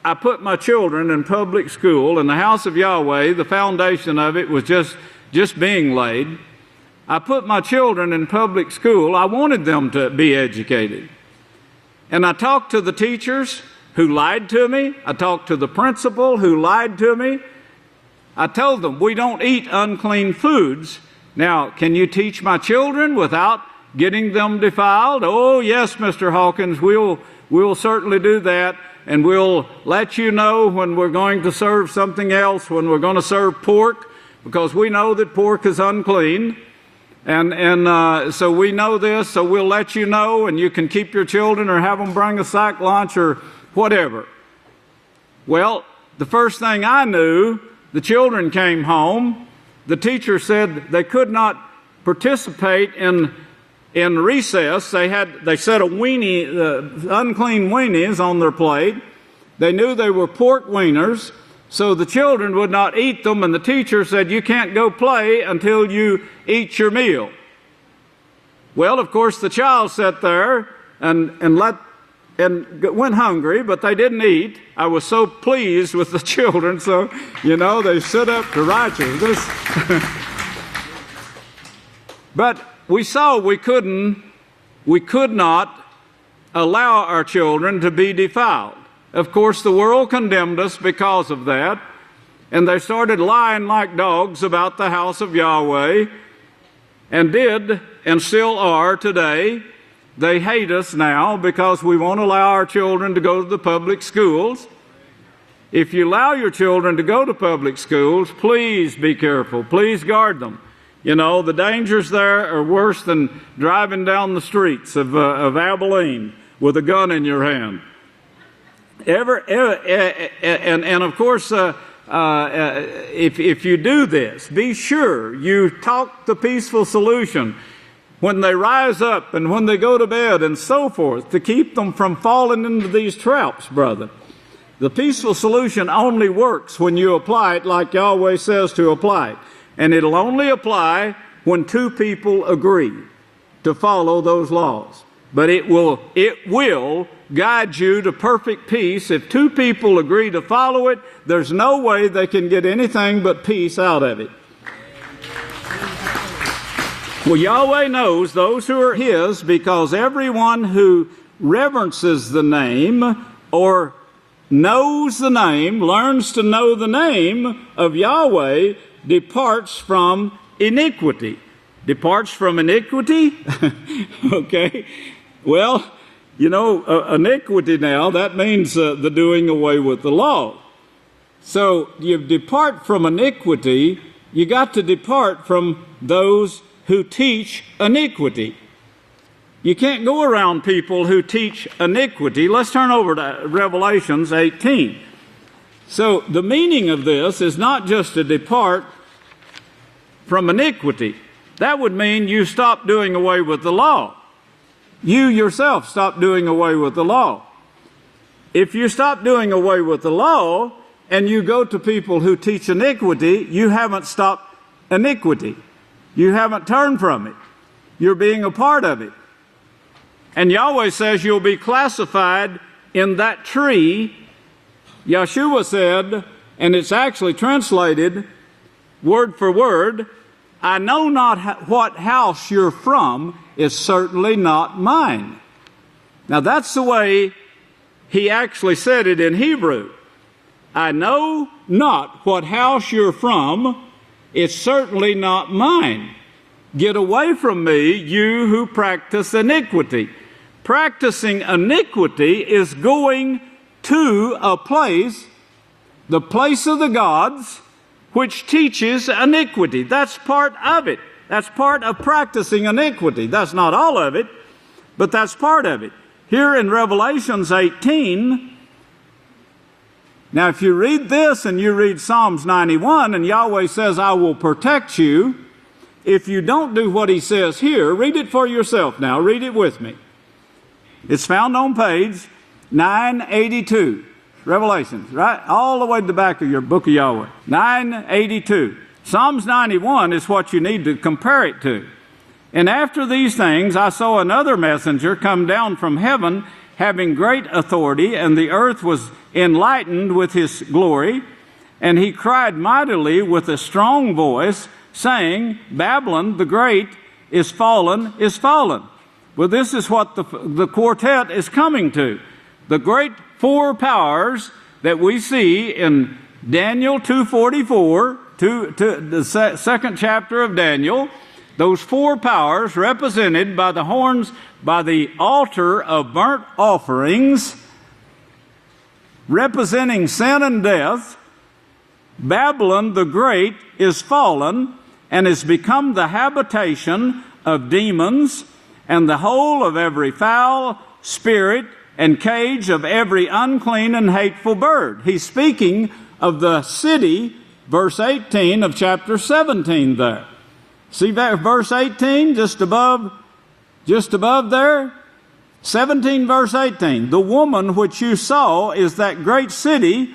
I put my children in public school, in the House of Yahweh, the foundation of it was just being laid. I put my children in public school. I wanted them to be educated. And I talked to the teachers who lied to me. I talked to the principal who lied to me. I told them, we don't eat unclean foods. Now, can you teach my children without getting them defiled? Oh, yes, Mr. Hawkins, we'll certainly do that. And we'll let you know when we're going to serve something else, when we're going to serve pork, because we know that pork is unclean. And so we know this, so we'll let you know, and you can keep your children or have them bring a sack lunch or whatever. Well, the first thing I knew, the children came home. The teacher said they could not participate in recess. They set a weenie, unclean weenies on their plate. They knew they were pork wieners, so the children would not eat them, and the teacher said, you can't go play until you eat your meal. Well, of course, the child sat there and went hungry, but they didn't eat. I was so pleased with the children, so, they stood up to righteousness. But we saw we could not allow our children to be defiled. Of course, the world condemned us because of that, and they started lying like dogs about the house of Yahweh, and did, and still are today. They hate us now because we won't allow our children to go to the public schools. If you allow your children to go to public schools, please be careful. Please guard them. The dangers there are worse than driving down the streets of Abelin with a gun in your hand. And of course, if you do this, be sure you talk the peaceful solution when they rise up and when they go to bed and so forth, to keep them from falling into these traps, brother. The peaceful solution only works when you apply it like Yahweh says to apply it. And it'll only apply when two people agree to follow those laws. But it will guide you to perfect peace. If two people agree to follow it, there's no way they can get anything but peace out of it. Well, Yahweh knows those who are His, because everyone who reverences the name or knows the name, learns to know the name of Yahweh, departs from iniquity. Departs from iniquity? Okay. Well, you know, iniquity now, that means the doing away with the law. So you depart from iniquity, you got to depart from those who teach iniquity. You can't go around people who teach iniquity. Let's turn over to Revelations 18. So the meaning of this is not just to depart from iniquity. That would mean you stop doing away with the law. You yourself stop doing away with the law. If you stop doing away with the law and you go to people who teach iniquity, you haven't stopped iniquity. You haven't turned from it. You're being a part of it. And Yahweh says you'll be classified in that tree. Yeshua said, and it's actually translated word for word, I know not what house you're from, is certainly not mine. Now that's the way he actually said it in Hebrew. I know not what house you're from, it's certainly not mine. Get away from me, you who practice iniquity. Practicing iniquity is going to a place, the place of the gods, which teaches iniquity. That's part of it. That's part of practicing iniquity. That's not all of it, but that's part of it. Here in Revelations 18, now if you read this and you read Psalms 91 and Yahweh says, I will protect you, if you don't do what He says here, read it for yourself now. Read it with me. It's found on page 982. Revelations, right? All the way to the back of your book of Yahweh. 982. Psalms 91 is what you need to compare it to. And after these things, I saw another messenger come down from heaven, having great authority, and the earth was enlightened with his glory. And he cried mightily with a strong voice, saying, Babylon the great is fallen, is fallen. Well, this is what the quartet is coming to. The great four powers that we see in Daniel 2:44, the second chapter of Daniel, those four powers represented by the horns, by the altar of burnt offerings, representing sin and death. Babylon the great is fallen and has become the habitation of demons, and the hole of every foul spirit, and cage of every unclean and hateful bird. He's speaking of the city, verse 18 of chapter 17 there. See that verse 18 just above there? 17 verse 18. The woman which you saw is that great city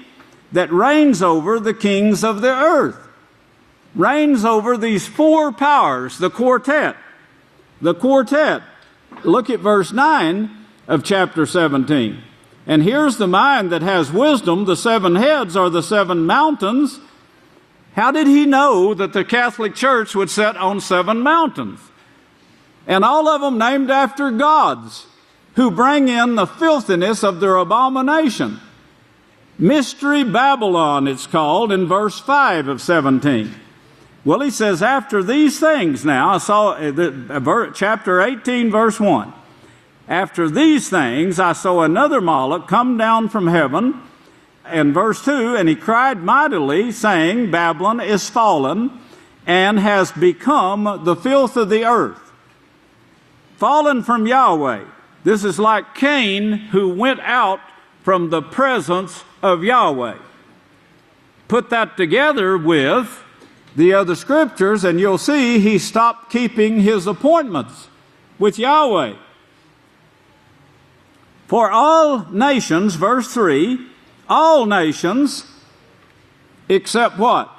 that reigns over the kings of the earth. Reigns over these four powers, the quartet. The quartet. Look at verse 9 of chapter 17. And here's the mind that has wisdom. The seven heads are the seven mountains. How did he know that the Catholic Church would sit on seven mountains? And all of them named after gods who bring in the filthiness of their abomination. Mystery Babylon, it's called, in verse 5 of 17. Well, he says, after these things now, I saw chapter 18, verse 1. After these things, I saw another Moloch come down from heaven. And verse 2, and he cried mightily, saying, Babylon is fallen and has become the filth of the earth. Fallen from Yahweh. This is like Cain, who went out from the presence of Yahweh. Put that together with the other scriptures, and you'll see he stopped keeping his appointments with Yahweh. For all nations, verse 3, all nations, except what?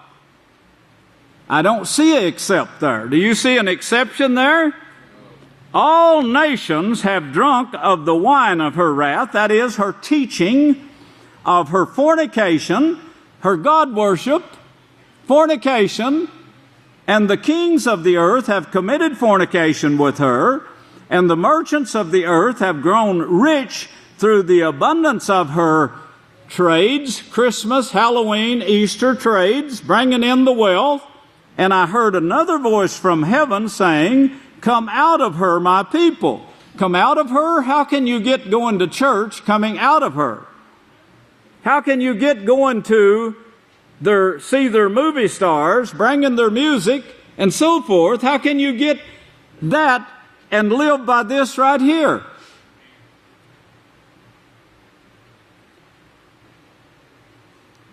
I don't see an except there. Do you see an exception there? All nations have drunk of the wine of her wrath, that is, her teaching of her fornication, her God worship, fornication, and the kings of the earth have committed fornication with her, and the merchants of the earth have grown rich through the abundance of her trades, Christmas, Halloween, Easter trades, bringing in the wealth. And I heard another voice from heaven saying, come out of her, my people. Come out of her? How can you get going to church coming out of her? How can you get going to see their movie stars, bringing their music and so forth? How can you get that and live by this right here?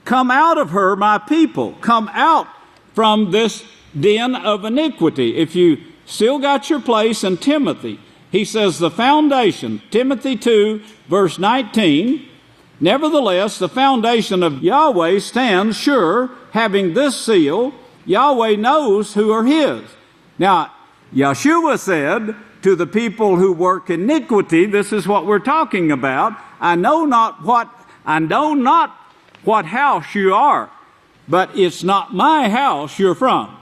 Come out of her, my people. Come out from this den of iniquity. If you still got your place in Timothy, he says the foundation, Timothy 2, verse 19, nevertheless, the foundation of Yahweh stands sure, having this seal, Yahweh knows who are his. Now, Yeshua said to the people who work iniquity, this is what we're talking about, I know not what house you are, but it's not my house you're from.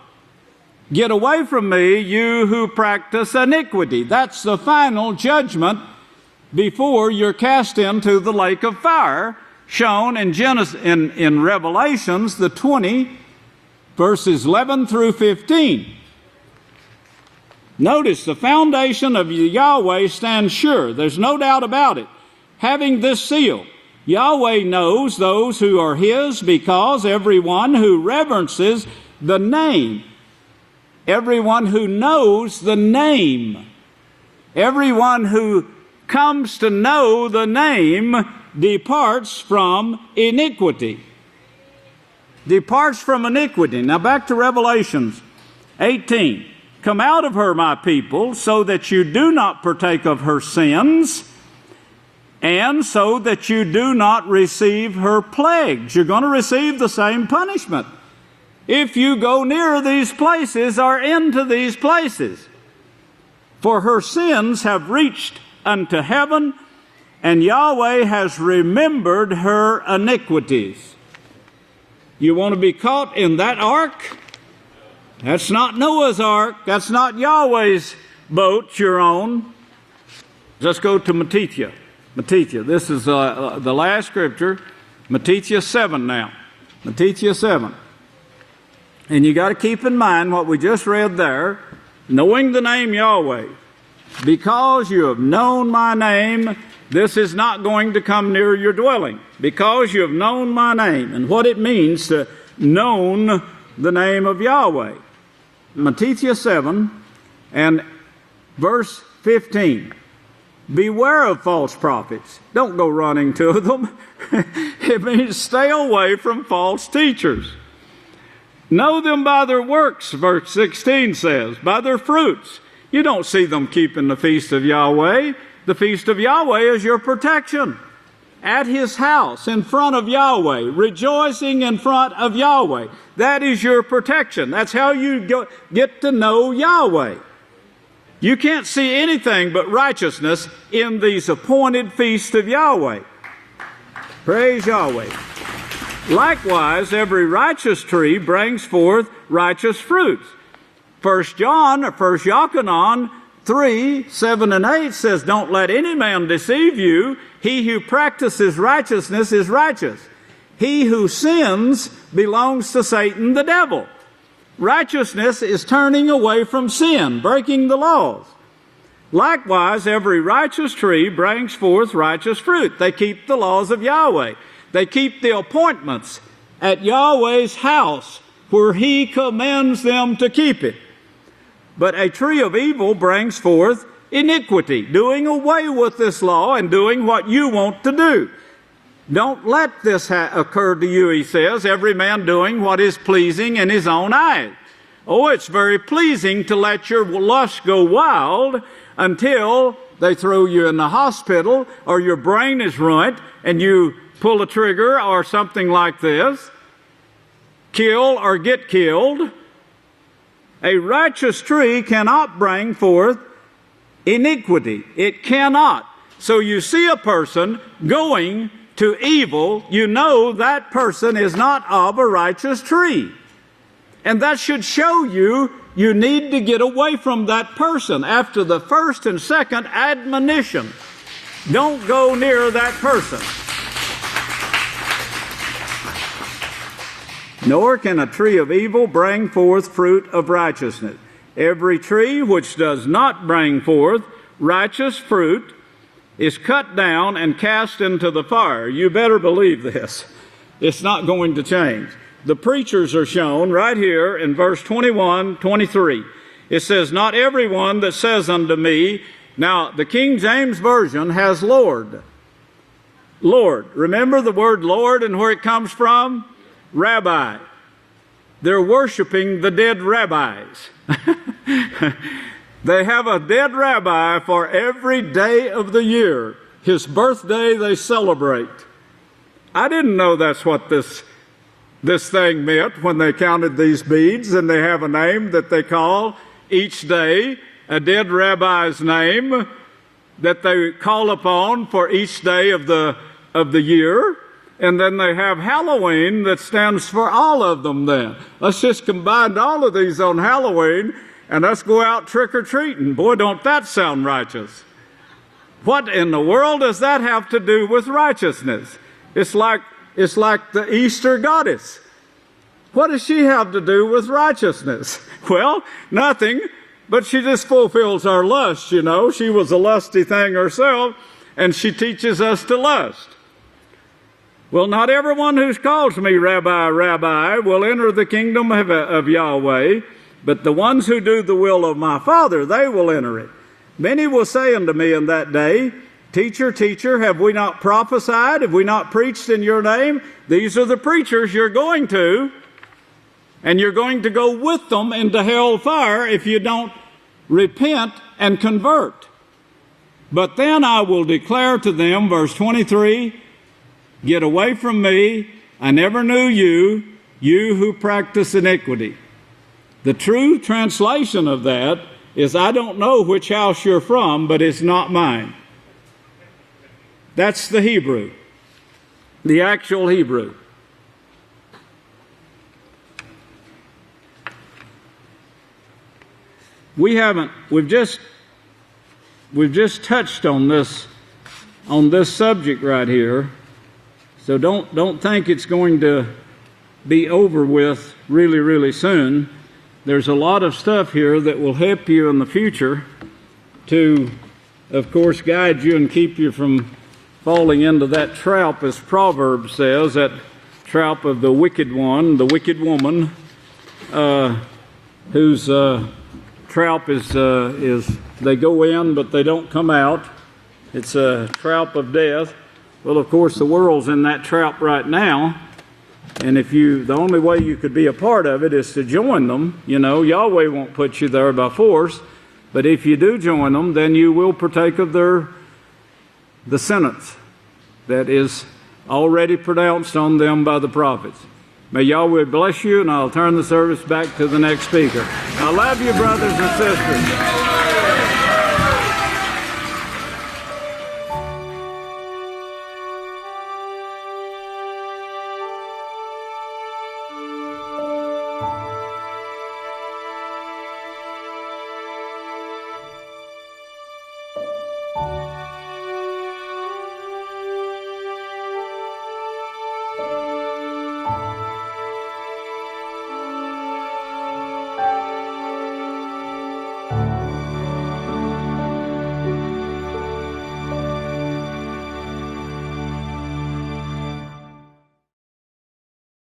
Get away from me, you who practice iniquity. That's the final judgment before you're cast into the lake of fire, shown in Revelations, the 20, verses 11 through 15. Notice the foundation of Yahweh stands sure. There's no doubt about it. Having this seal, Yahweh knows those who are his, because everyone who reverences the name, everyone who knows the name, everyone who comes to know the name departs from iniquity. Departs from iniquity. Now back to Revelations 18. Come out of her, my people, so that you do not partake of her sins, and so that you do not receive her plagues. You're going to receive the same punishment if you go near these places or into these places. For her sins have reached unto heaven, and Yahweh has remembered her iniquities. You want to be caught in that ark? That's not Noah's ark. That's not Yahweh's boat you're on. Let's go to Matithia. Matithia. This is the last scripture. Matithia 7 now. Matithia 7. And you got to keep in mind what we just read there. Knowing the name Yahweh. Because you have known my name, this is not going to come near your dwelling. Because you have known my name. And what it means to known the name of Yahweh. Matithia 7 and verse 15. Beware of false prophets. Don't go running to them. It means stay away from false teachers. Know them by their works, verse 16 says, by their fruits. You don't see them keeping the feast of Yahweh. The feast of Yahweh is your protection. At his house, in front of Yahweh, rejoicing in front of Yahweh. That is your protection. That's how you get to know Yahweh. You can't see anything but righteousness in these appointed feasts of Yahweh. Praise Yahweh. Likewise, every righteous tree brings forth righteous fruits. 1 Yochanan 3, 7 and 8 says, don't let any man deceive you. He who practices righteousness is righteous. He who sins belongs to Satan the devil. Righteousness is turning away from sin, breaking the laws. Likewise, every righteous tree brings forth righteous fruit. They keep the laws of Yahweh. They keep the appointments at Yahweh's house where he commands them to keep it. But a tree of evil brings forth iniquity, doing away with this law and doing what you want to do. Don't let this occur to you, he says, every man doing what is pleasing in his own eyes. Oh, it's very pleasing to let your lust go wild until they throw you in the hospital or your brain is ruined and you pull a trigger or something like this, kill or get killed. A righteous tree cannot bring forth iniquity. It cannot. So you see a person going to evil, you know that person is not of a righteous tree. And that should show you need to get away from that person after the first and second admonition. Don't go near that person. Nor can a tree of evil bring forth fruit of righteousness. Every tree which does not bring forth righteous fruit is cut down and cast into the fire. You better believe this. It's not going to change. The preachers are shown right here in verse 21, 23. It says, not everyone that says unto me. Now, the King James Version has Lord. Lord. Remember the word Lord and where it comes from? Rabbi. They're worshiping the dead rabbis. They have a dead rabbi for every day of the year. His birthday they celebrate. I didn't know that's what this thing meant when they counted these beads, and they have a name that they call each day, a dead rabbi's name that they call upon for each day of the year. And then they have Halloween that stands for all of them then. Let's just combine all of these on Halloween and let's go out trick-or-treating. Boy, don't that sound righteous. What in the world does that have to do with righteousness? It's like the Easter goddess. What does she have to do with righteousness? Well, nothing, but she just fulfills our lust, you know. She was a lusty thing herself, and she teaches us to lust. Well, not everyone who calls me Rabbi, Rabbi will enter the kingdom of Yahweh, but the ones who do the will of my Father, they will enter it. Many will say unto me in that day, Teacher, teacher, have we not prophesied? Have we not preached in your name? These are the preachers you're going to, and you're going to go with them into hell fire if you don't repent and convert. But then I will declare to them, verse 23, get away from me, I never knew you, you who practice iniquity. The true translation of that is, I don't know which house you're from, but it's not mine. That's the Hebrew, the actual Hebrew. We've just touched on this subject right here. So don't think it's going to be over with really, really soon. There's a lot of stuff here that will help you in the future to, of course, guide you and keep you from falling into that trap, as Proverbs says, that trap of the wicked one, the wicked woman, whose trap is they go in but they don't come out. It's a trap of death. Well, of course, the world's in that trap right now, and the only way you could be a part of it is to join them. You know, Yahweh won't put you there by force, but if you do join them, then you will partake of the sentence that is already pronounced on them by the prophets. May Yahweh bless you, and I'll turn the service back to the next speaker. I love you, brothers and sisters.